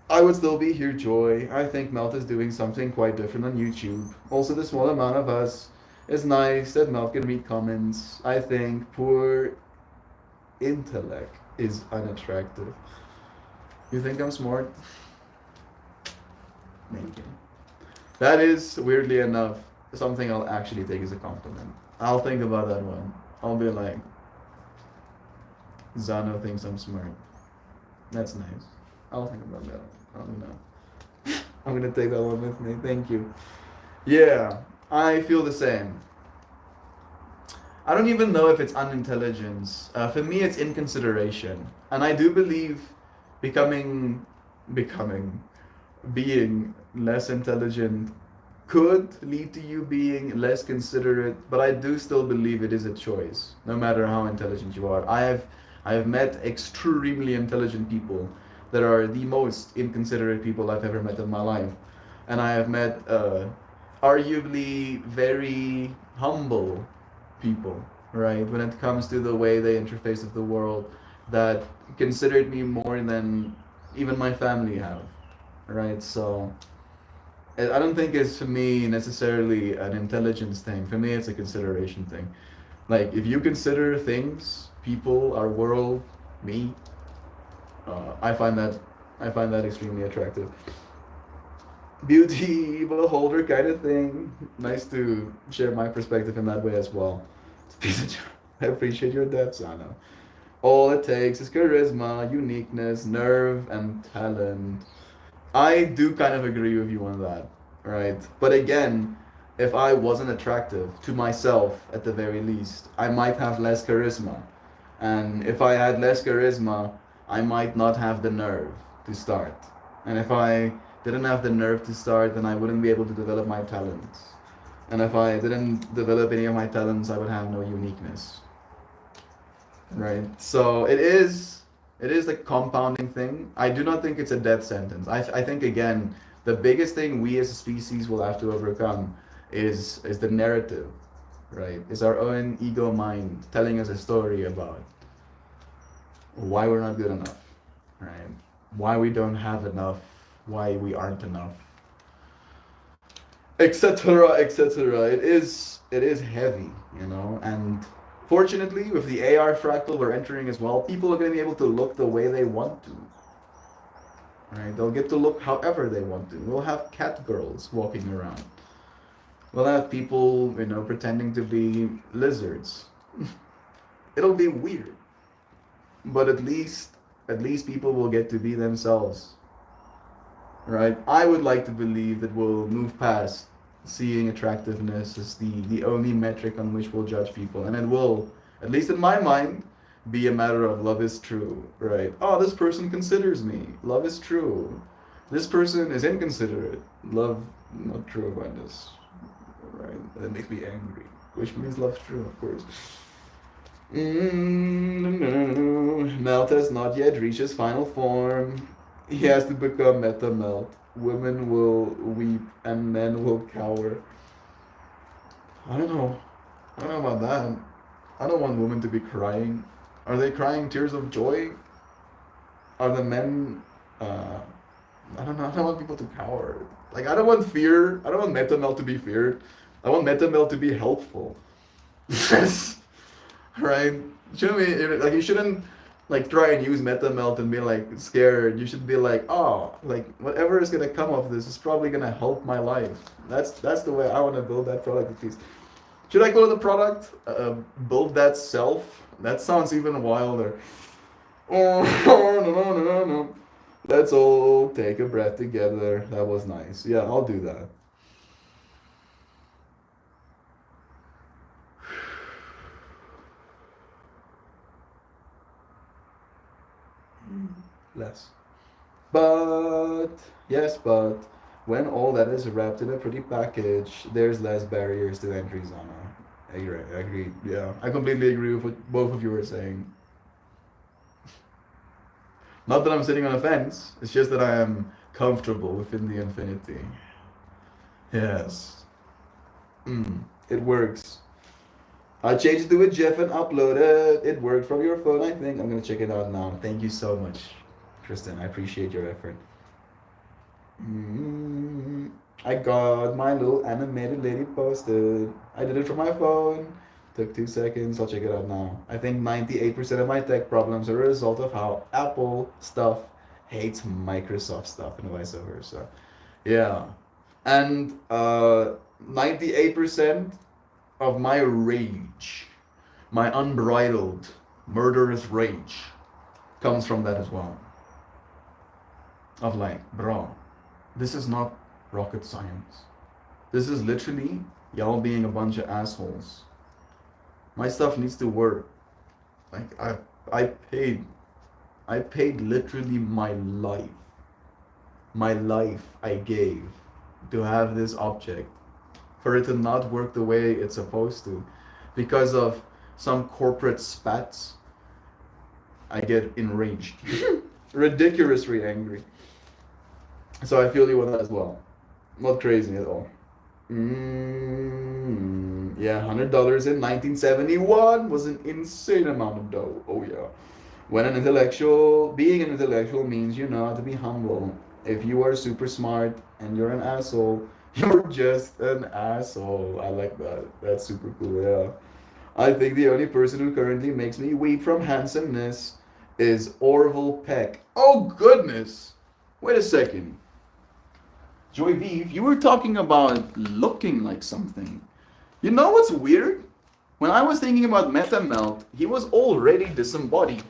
I would still be here, Joy. I think Melt is doing something quite different on YouTube. Also, the small amount of us is nice that Melt can read comments. I think poor intellect is unattractive. You think I'm smart? Maybe. That is, weirdly enough, something I'll actually take as a compliment. I'll think about that one. I'll be like, Zano thinks I'm smart. That's nice. I'll think about that. I don't know. I'm gonna take that one with me. Thank you. Yeah, I feel the same. I don't even know if it's unintelligence. For me, it's inconsideration, and I do believe becoming, becoming, being less intelligent could lead to you being less considerate. But I do still believe it is a choice, no matter how intelligent you are. I have met extremely intelligent people that are the most inconsiderate people I've ever met in my life. And I have met arguably very humble people, right? When it comes to the way they interface with the world, that considered me more than even my family have, right? So I don't think it's for me necessarily an intelligence thing. For me, it's a consideration thing. Like if you consider things, people, our world, me, I find that extremely attractive. Beauty beholder kind of thing. Nice to share my perspective in that way as well. I appreciate your depth, Sana. All it takes is charisma, uniqueness, nerve, and talent. I do kind of agree with you on that, right? But again, if I wasn't attractive to myself at the very least, I might have less charisma. And if I had less charisma, I might not have the nerve to start. And if I didn't have the nerve to start, then I wouldn't be able to develop my talents. And if I didn't develop any of my talents, I would have no uniqueness. Right? So it is a compounding thing. I do not think it's a death sentence. I think again, the biggest thing we as a species will have to overcome is the narrative, right? Is our own ego mind telling us a story about why we're not good enough, right? Why we don't have enough, why we aren't enough, etc., etc. It is heavy, you know, and fortunately with the AR fractal we're entering as well, people are going to be able to look the way they want to, right? They'll get to look however they want to. We'll have cat girls walking around. We'll have people, you know, pretending to be lizards. It'll be weird, but at least people will get to be themselves, right? I would like to believe that we'll move past seeing attractiveness as the only metric on which we'll judge people, and it will, at least in my mind, be a matter of love is true, right? Oh, this person considers me. Love is true. This person is inconsiderate. Love not true about this. Right? That makes me angry. Which means love's true, of course. Melt has not yet reached his final form. He has to become Meta Melt. Women will weep and men will cower. I don't know. I don't know about that. I don't want women to be crying. Are they crying tears of joy? Are the men? I don't know. I don't want people to cower. Like I don't want fear. I don't want Metamel to be feared. I want Metamel to be helpful. Right? Shouldn't we? Like you shouldn't like try and use Metamelt and be like scared. You should be like, oh, like whatever is gonna come of this is probably gonna help my life. That's the way I want to build that product at least. Should I call it a product? Build that self? That sounds even wilder. Oh, no. Let's all take a breath together. That was nice. Yeah, I'll do that. Less. But, yes, but, when all that is wrapped in a pretty package, there's less barriers to entry, Zana. I agree. Yeah, I completely agree with what both of you were saying. Not that I'm sitting on a fence, it's just that I am comfortable within the infinity. Yes. It works. I changed it to a GIF and uploaded. It worked from your phone, I think. I'm gonna check it out now. Thank you so much, Tristan. I appreciate your effort. I got my little animated lady posted. I did it from my phone. Took 2 seconds. I'll check it out now. I think 98% of my tech problems are a result of how Apple stuff hates Microsoft stuff and vice versa. Yeah. And 98% of my rage, my unbridled, murderous rage, comes from that as well. Of like, bro, this is not rocket science. This is literally y'all being a bunch of assholes. My stuff needs to work. Like I paid literally my life. My life I gave to have this object for it to not work the way it's supposed to because of some corporate spats. I get enraged. Ridiculously angry. So I feel you on that as well. Not crazy at all. Yeah, $100 in 1971 was an insane amount of dough. Oh yeah. Being an intellectual means you know how to be humble. If you are super smart and you're an asshole, you're just an asshole. I like that. That's super cool, yeah. I think the only person who currently makes me weep from handsomeness is Orville Peck. Oh goodness! Wait a second. Joy Vive, you were talking about looking like something. You know what's weird? When I was thinking about Meta Melt, he was already disembodied.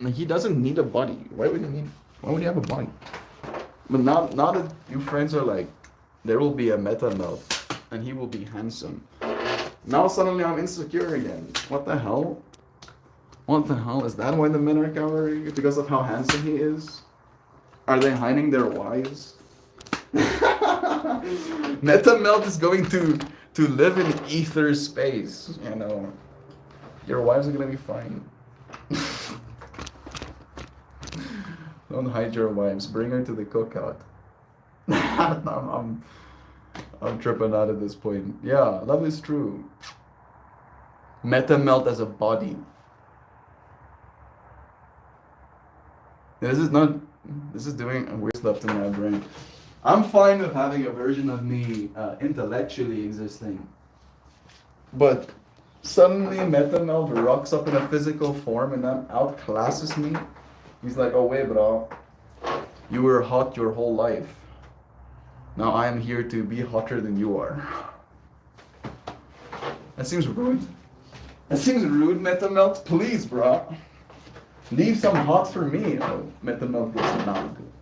Like, he doesn't need a body. Why would he have a body? But now that you friends are like, there will be a Meta Melt, and he will be handsome. Now suddenly I'm insecure again. What the hell? What the hell? Is that why the men are cowering? Because of how handsome he is? Are they hiding their wives? Meta Melt is going to live in ether space, you know. Your wives are gonna be fine. Don't hide your wives. Bring her to the cookout. I'm tripping out at this point. Yeah, love is true. Meta Melt as a body. This is doing a weird stuff to my brain. I'm fine with having a version of me intellectually existing. But suddenly Meta Melt rocks up in a physical form and that outclasses me. He's like, oh wait, bro. You were hot your whole life. Now I am here to be hotter than you are. That seems rude. That seems rude, Meta Melt. Please, bro. Leave some hot for me. Oh, Meta Melt gets not good.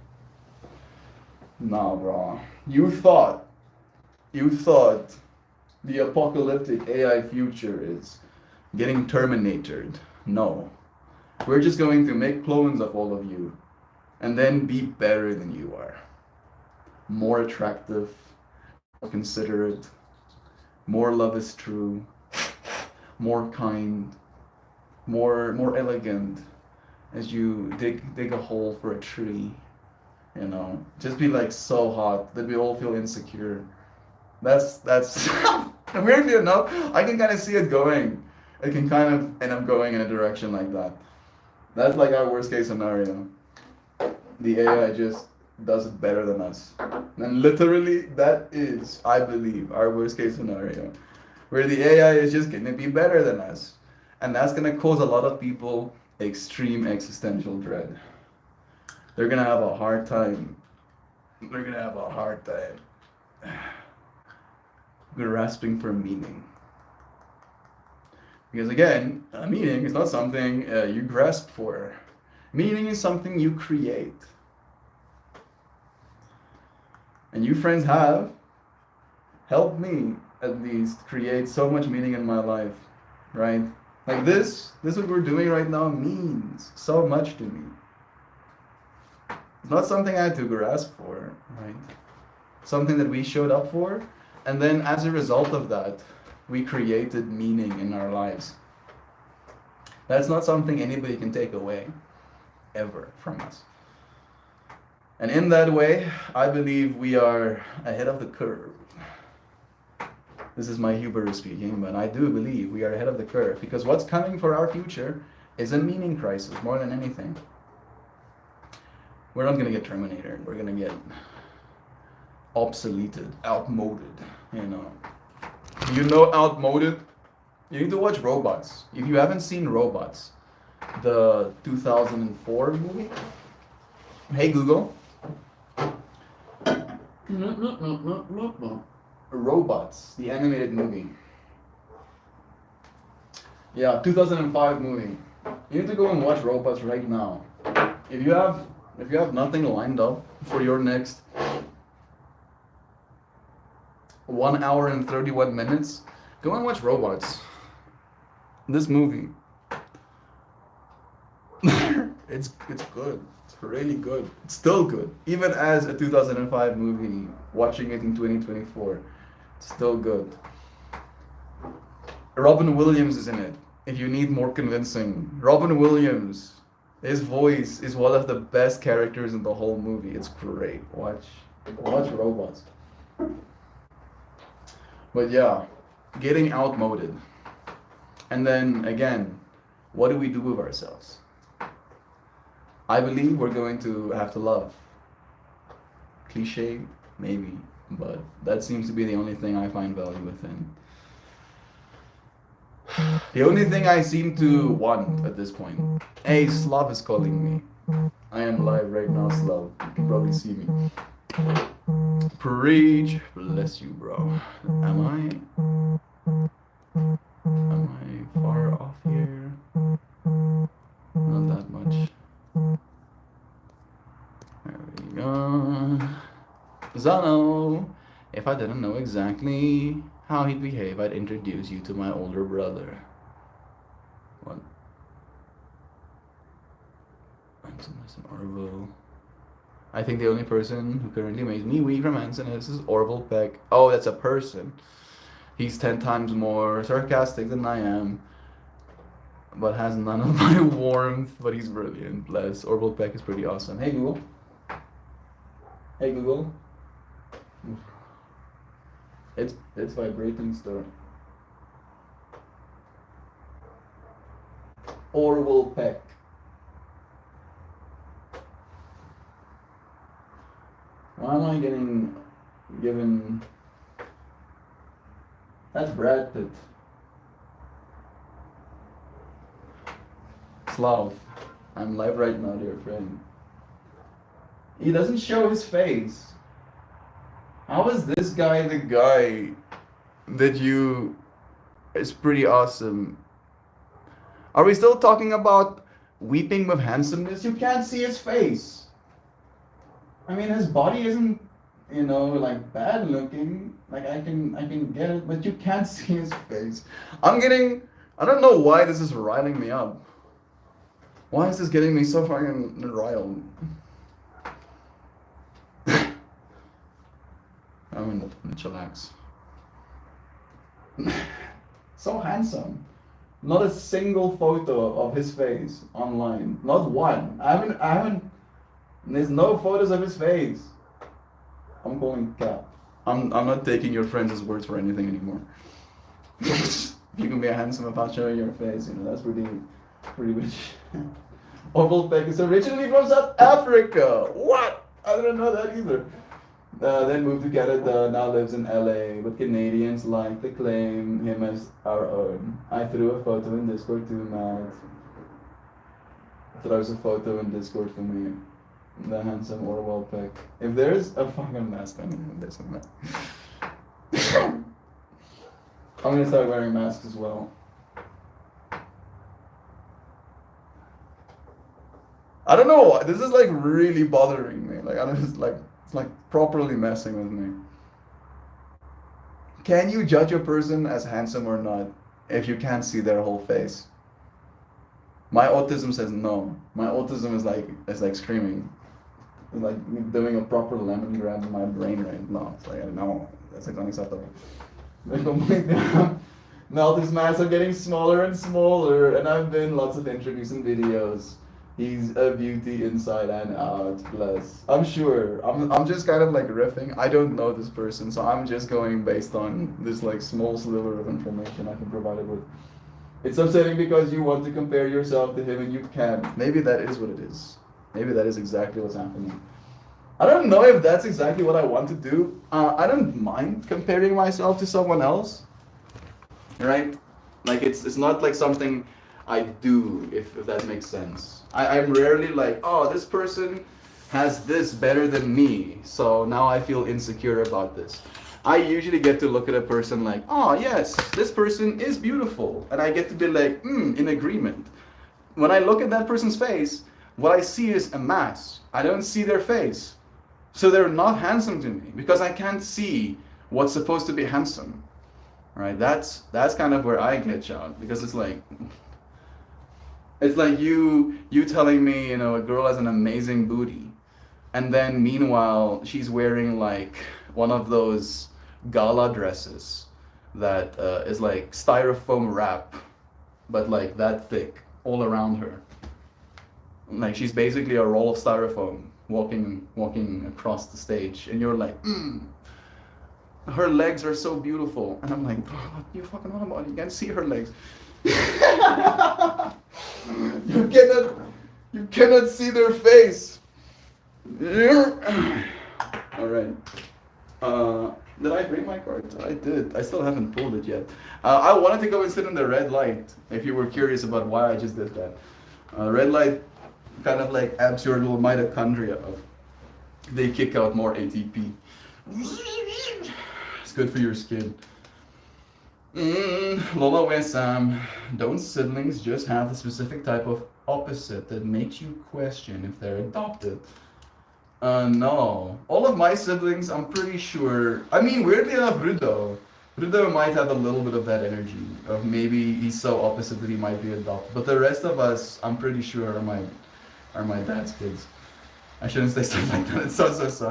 Nah, bro. You thought the apocalyptic AI future is getting terminated. No. We're just going to make clones of all of you and then be better than you are. more attractive, more considerate, more love is true, more kind, more elegant as you dig a hole for a tree, you know. Just be like so hot that we all feel insecure. That's weirdly enough, I can kind of see it going. It can kind of end up going in a direction like that. That's like our worst case scenario. The AI just does it better than us. And literally, that is, I believe, our worst case scenario. Where the AI is just gonna be better than us. And that's gonna cause a lot of people extreme existential dread. They're gonna have a hard time. They're gonna have a hard time grasping for meaning. Because again, meaning is not something you grasp for. Meaning is something you create. And you friends have helped me at least create so much meaning in my life, right? Like this what we're doing right now means so much to me. It's not something I had to grasp for, right? Something that we showed up for, and then as a result of that, we created meaning in our lives. That's not something anybody can take away, ever, from us. And in that way, I believe we are ahead of the curve. This is my hubris speaking, but I do believe we are ahead of the curve, because what's coming for our future is a meaning crisis more than anything. We're not going to get terminated. We're going to get obsoleted, outmoded, you know. You know outmoded? You need to watch Robots. If you haven't seen Robots, the 2004 movie, hey Google. Robots, the animated movie. Yeah, 2005 movie. You need to go and watch Robots right now. If you have nothing lined up for your next 1 hour and 31 minutes, go and watch Robots. This movie. It's good. It's really good. It's still good. Even as a 2005 movie, watching it in 2024, it's still good. Robin Williams is in it. If you need more convincing, Robin Williams, his voice is one of the best characters in the whole movie. It's great. Watch Robots. But yeah, getting outmoded. And then again, what do we do with ourselves? I believe we're going to have to love. Cliche, maybe, but that seems to be the only thing I find value within. The only thing I seem to want at this point. Hey, Slav is calling me. I am live right now, Slav. You can probably see me. Preach. Bless you, bro. Am I far off here? Not that much. There we go. Zano, if I didn't know exactly how he'd behave, I'd introduce you to my older brother. What? Anson Orville. I think the only person who currently makes me weak from Anson is Orville Peck. Oh, that's a person. He's 10 times more sarcastic than I am, but has none of my warmth, but he's brilliant. Bless. Orville Peck is pretty awesome. Hey, Google. Hey, Google. It's vibrating still. Orville Peck. Why am I getting given... That's Brad Pitt. Slav. I'm live right now, dear friend. He doesn't show his face. How is this guy the guy that you... is pretty awesome? Are we still talking about weeping with handsomeness? You can't see his face. I mean, his body isn't, you know, like bad looking. Like I can get it, but you can't see his face. I don't know why this is riling me up. Why is this getting me so fucking riled? I'm gonna chillax. So handsome. Not a single photo of his face online. Not one. I haven't, there's no photos of his face. I'm calling cap. I'm not taking your friends' words for anything anymore. You can be handsome about showing your face, you know, that's pretty rich. Oval Peck is originally from South Africa. What? I didn't know that either. Then moved to Canada, now lives in LA, but Canadians like to claim him as our own. I threw a photo in Discord too, Matt. Throws a photo in Discord for me. The handsome Orwell Peck. If there's a fucking mask, I'm gonna there's a mask. I'm gonna start wearing masks as well. I don't know. This is like really bothering me. Like I don't it's like properly messing with me. Can you judge a person as handsome or not if you can't see their whole face? My autism says no. My autism is like screaming. It's like doing a proper lemon grab in my brain right now. It's like no, that's like unacceptable. Now these masks are getting smaller and smaller, and I've been lots of introducing videos. He's a beauty inside and out, bless. I'm sure. I'm just kind of like riffing. I don't know this person, so I'm just going based on this like small sliver of information I can provide it with. It's upsetting because you want to compare yourself to him and you can't. Maybe that is what it is. Maybe that is exactly what's happening. I don't know if that's exactly what I want to do. I don't mind comparing myself to someone else, right? Like it's not like something I do, if that makes sense. I'm rarely like, oh, this person has this better than me, so now I feel insecure about this. I usually get to look at a person like, oh yes, this person is beautiful, and I get to be like, in agreement. When I look at that person's face, what I see is a mask. I don't see their face. So they're not handsome to me because I can't see what's supposed to be handsome. Right? That's kind of where I glitch out, because it's like you telling me, you know, a girl has an amazing booty, and then meanwhile she's wearing like one of those gala dresses that is like styrofoam wrap, but like that thick all around her. Like she's basically a roll of styrofoam walking across the stage, and you're like, her legs are so beautiful, and I'm like, bro, what you fucking on about? You can't see her legs. You cannot see their face. All right. Did I bring my card? I did. I still haven't pulled it yet. I wanted to go and sit in the red light, if you were curious about why I just did that. Red light kind of like amps your little mitochondria up. They kick out more ATP. It's good for your skin. Lola Wesam, don't siblings just have a specific type of opposite that makes you question if they're adopted? No. All of my siblings, I'm pretty sure, I mean, weirdly enough, Rudo might have a little bit of that energy, of maybe he's so opposite that he might be adopted. But the rest of us, I'm pretty sure, are my dad's kids. I shouldn't say stuff like that, it's so sus.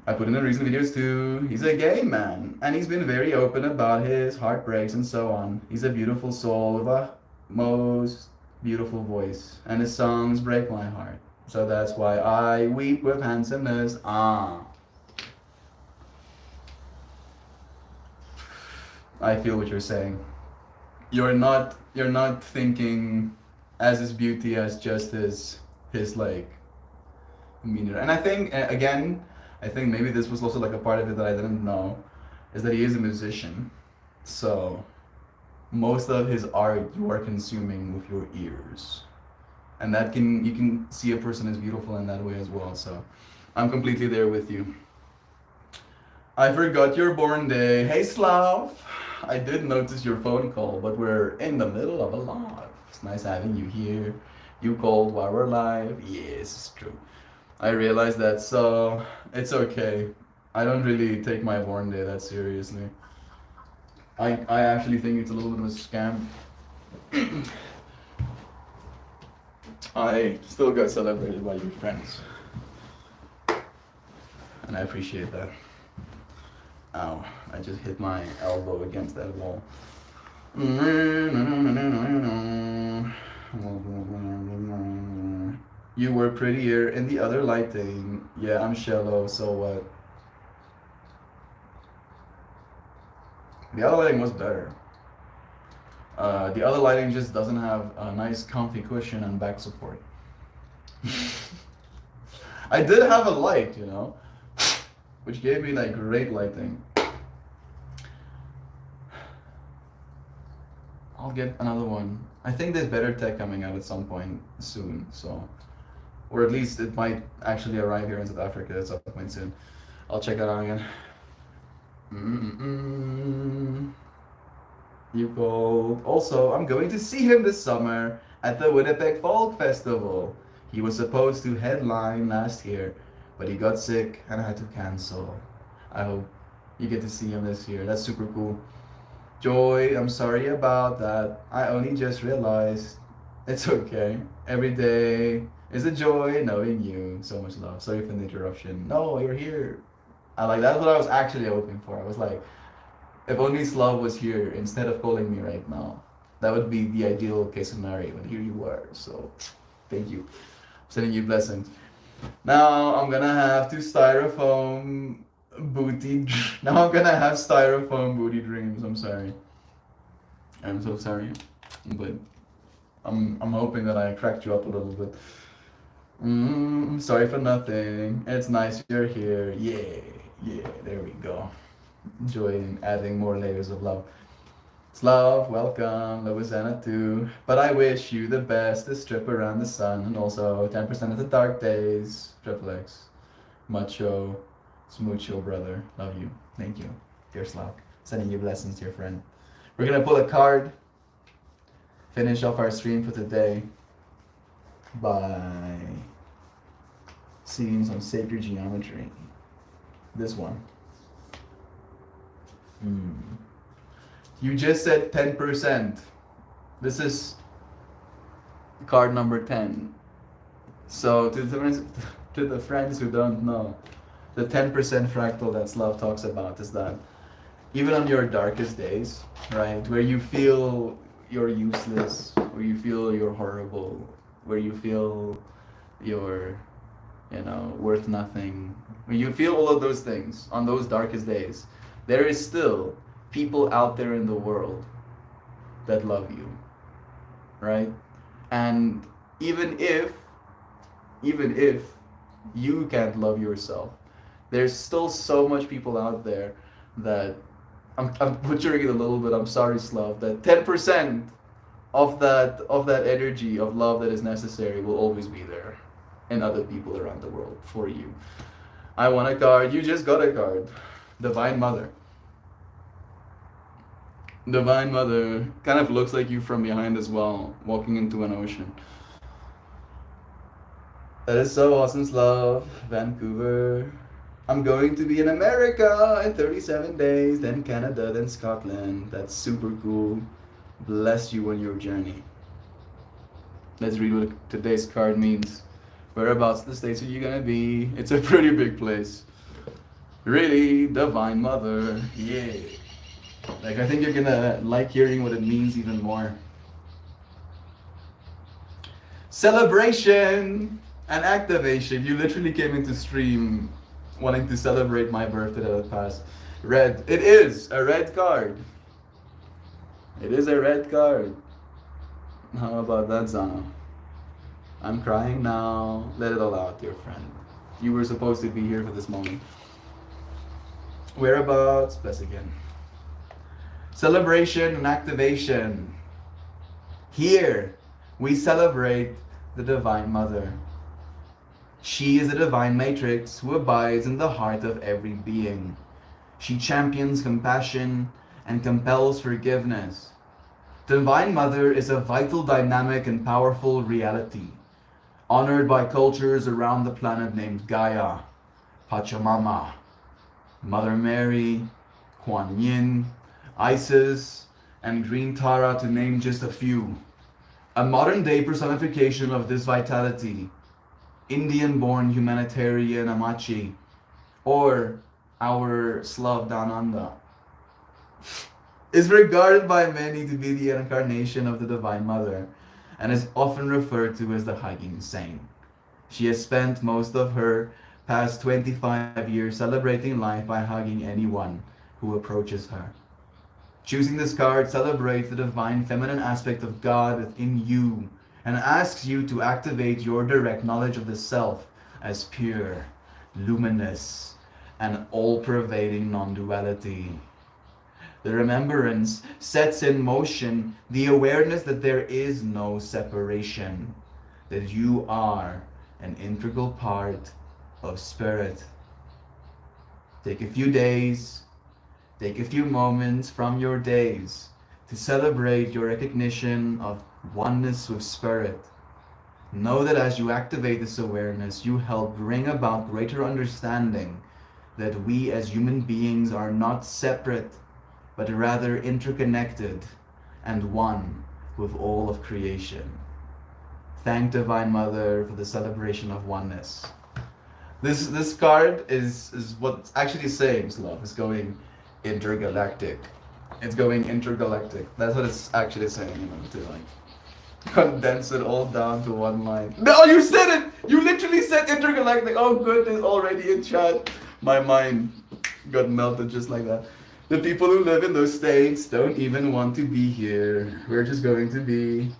I put in the recent videos too. He's a gay man, and he's been very open about his heartbreaks and so on. He's a beautiful soul with a most beautiful voice, and his songs break my heart. So that's why I weep with handsomeness. I feel what you're saying. You're not thinking as his beauty as just his like meaner. And I think maybe this was also like a part of it that I didn't know, is that he is a musician. So most of his art you are consuming with your ears. And that you can see a person as beautiful in that way as well. So I'm completely there with you. I forgot your born day. Hey Slav! I did notice your phone call, but we're in the middle of a live. It's nice having you here. You called while we're live. Yes, it's true. I realized that, so it's okay. I don't really take my born day that seriously. I actually think it's a little bit of a scam. I still got celebrated by your friends. and I appreciate that. Ow, I just hit my elbow against that wall. You were prettier in the other lighting. Yeah, I'm shallow, so what? The other lighting was better. The other lighting just doesn't have a nice comfy cushion and back support. I did have a light, you know, which gave me like great lighting. I'll get another one. I think there's better tech coming out at some point soon, so, or at least it might actually arrive here in South Africa at some point soon. I'll check that out again. You called. Also, I'm going to see him this summer at the Winnipeg Folk Festival. He was supposed to headline last year, but he got sick and I had to cancel. I hope you get to see him this year. That's super cool. Joy, I'm sorry about that. I only just realized. It's okay. Every day is a joy knowing you. So much love. Sorry for the interruption. No, you're here. That's what I was actually hoping for. I was like, if only Slav was here instead of calling me right now. That would be the ideal case scenario, and here you were. So, thank you. I'm sending you blessings. Now I'm gonna have to styrofoam booty. Now I'm gonna have styrofoam booty dreams. I'm sorry. I'm so sorry, but I'm hoping that I cracked you up a little bit. Sorry for nothing. It's nice you're here. Yeah. There we go. Enjoying adding more layers of love. Slav, welcome. Louisiana too. But I wish you the best this trip around the sun, and also 10% of the dark days. Triple X. Macho. Smoocho, brother. Love you. Thank you. Dear Slav. Sending you blessings, dear friend. We're gonna pull a card. Finish off our stream for today by seeing some sacred geometry. This one. You just said 10%. This is card number 10. So to the friends who don't know, the 10% fractal that Slav talks about is that even on your darkest days, right, where you feel you're useless, where you feel you're horrible, where you feel you're, worth nothing, when you feel all of those things on those darkest days, there is still people out there in the world that love you, right? And even if you can't love yourself, there's still so much people out there that I'm butchering it a little bit. I'm sorry, Slav. That 10% of that energy of love that is necessary will always be there in other people around the world for you. I want a card. You just got a card. Divine Mother. Divine Mother kind of looks like you from behind as well, walking into an ocean. That is so awesome, Slav. Vancouver. I'm going to be in America in 37 days, then Canada, then Scotland. That's super cool. Bless you on your journey. Let's read what today's card means. Whereabouts in the States are you gonna be? It's a pretty big place. Really, Divine Mother. Yeah. I think you're gonna like hearing what it means even more. Celebration and activation. You literally came into stream wanting to celebrate my birthday that passed. Red. It is a red card. It is a red card. How about that, Zana? I'm crying now. Let it all out, dear friend. You were supposed to be here for this moment. Whereabouts? Bless again. Celebration and activation. Here, we celebrate the Divine Mother. She is a divine matrix who abides in the heart of every being. She champions compassion and compels forgiveness. The Divine Mother is a vital, dynamic, and powerful reality, honored by cultures around the planet named Gaia, Pachamama, Mother Mary, Kuan Yin, Isis, and Green Tara, to name just a few. A modern-day personification of this vitality, Indian-born humanitarian Amachi, or our Slavdananda, is regarded by many to be the incarnation of the Divine Mother and is often referred to as the hugging saint. She has spent most of her past 25 years celebrating life by hugging anyone who approaches her. Choosing this card celebrates the divine feminine aspect of God within you and asks you to activate your direct knowledge of the self as pure, luminous, and all-pervading non-duality. The remembrance sets in motion the awareness that there is no separation, that you are an integral part of spirit. Take a few days, take a few moments from your days to celebrate your recognition of oneness with spirit. Know that as you activate this awareness, you help bring about greater understanding that we as human beings are not separate, but rather interconnected and one with all of creation. Thank Divine Mother for the celebration of oneness. This card is what's actually saying, love. It's going intergalactic. It's going intergalactic. That's what it's actually saying, you know, to like condense it all down to one line. No, you said it! You literally said intergalactic. Oh goodness, already in chat. My mind got melted just like that. The people who live in those states don't even want to be here. We're just going to be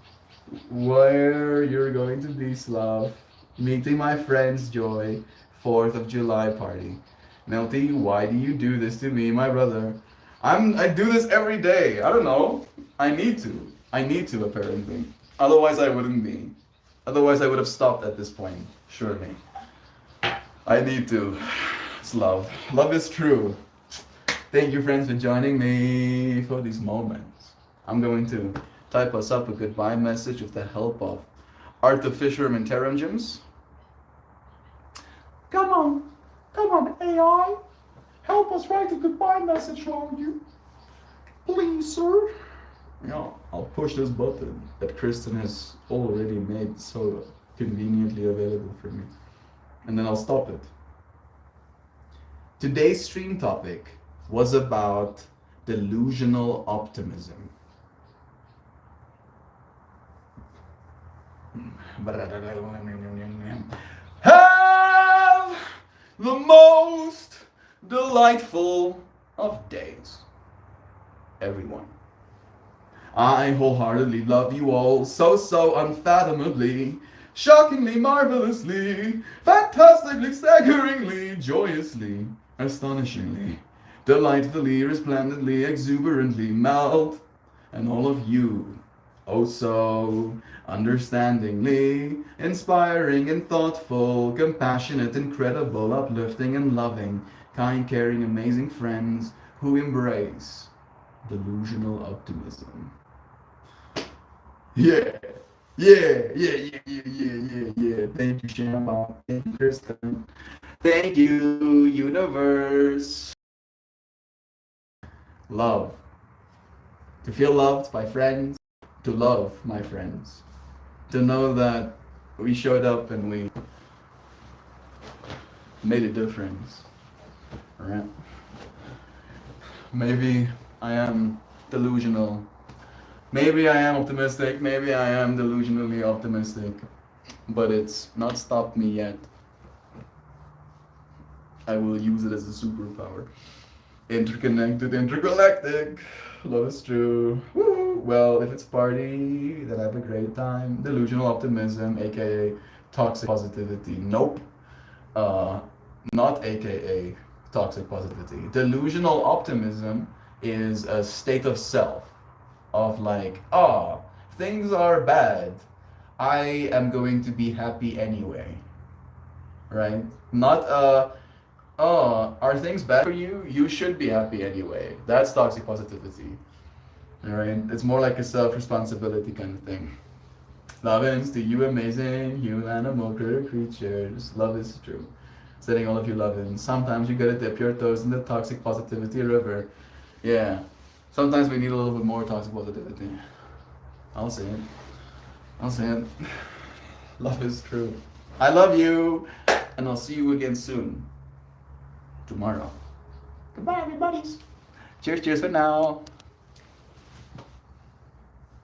where you're going to be, Slav. Meeting my friends, Joy. 4th of July party. Melty, why do you do this to me, my brother? I do this every day. I don't know. I need to. I need to, apparently. Otherwise I wouldn't be. Otherwise I would have stopped at this point. Surely. I need to. It's love. Love is true. Thank you, friends, for joining me for these moments. I'm going to type us up a goodbye message with the help of artificial intelligence. Come on, AI. Help us write a goodbye message for you. Please, sir. Yeah, I'll push this button that Kristen has already made so conveniently available for me. And then I'll stop it. Today's stream topic was about delusional optimism. Have the most delightful of days, everyone. I wholeheartedly love you all so unfathomably, shockingly, marvelously, fantastically, staggeringly, joyously, astonishingly, delightfully, resplendently, exuberantly, melt, and all of you, oh so understandingly, inspiring and thoughtful, compassionate, incredible, uplifting and loving, kind, caring, amazing friends who embrace delusional optimism. Yeah. Thank you, Shamba. Thank you, Kristen. Thank you, universe. Love. To feel loved by friends. To love my friends. To know that we showed up and we made a difference. Alright? Maybe I am delusional. Maybe I am optimistic, maybe I am delusionally optimistic, but it's not stopped me yet. I will use it as a superpower. Interconnected, intergalactic. Love is true. Woo! Well, if it's party, then have a great time. Delusional optimism, aka toxic positivity. Nope. Not aka toxic positivity. Delusional optimism is a state of self. Of like, oh, things are bad. I am going to be happy anyway. Right? Not, oh, are things bad for you? You should be happy anyway. That's toxic positivity. Alright? It's more like a self-responsibility kind of thing. Lovins to you amazing human animal critter creatures. Love is true. Sending all of you love-ins. Sometimes you gotta dip your toes in the toxic positivity river. Yeah. Sometimes we need a little bit more toxic positivity. I'll say it. I'll say it. Love is true. I love you, and I'll see you again soon. tomorrow. Goodbye, everybody. Cheers, cheers for now.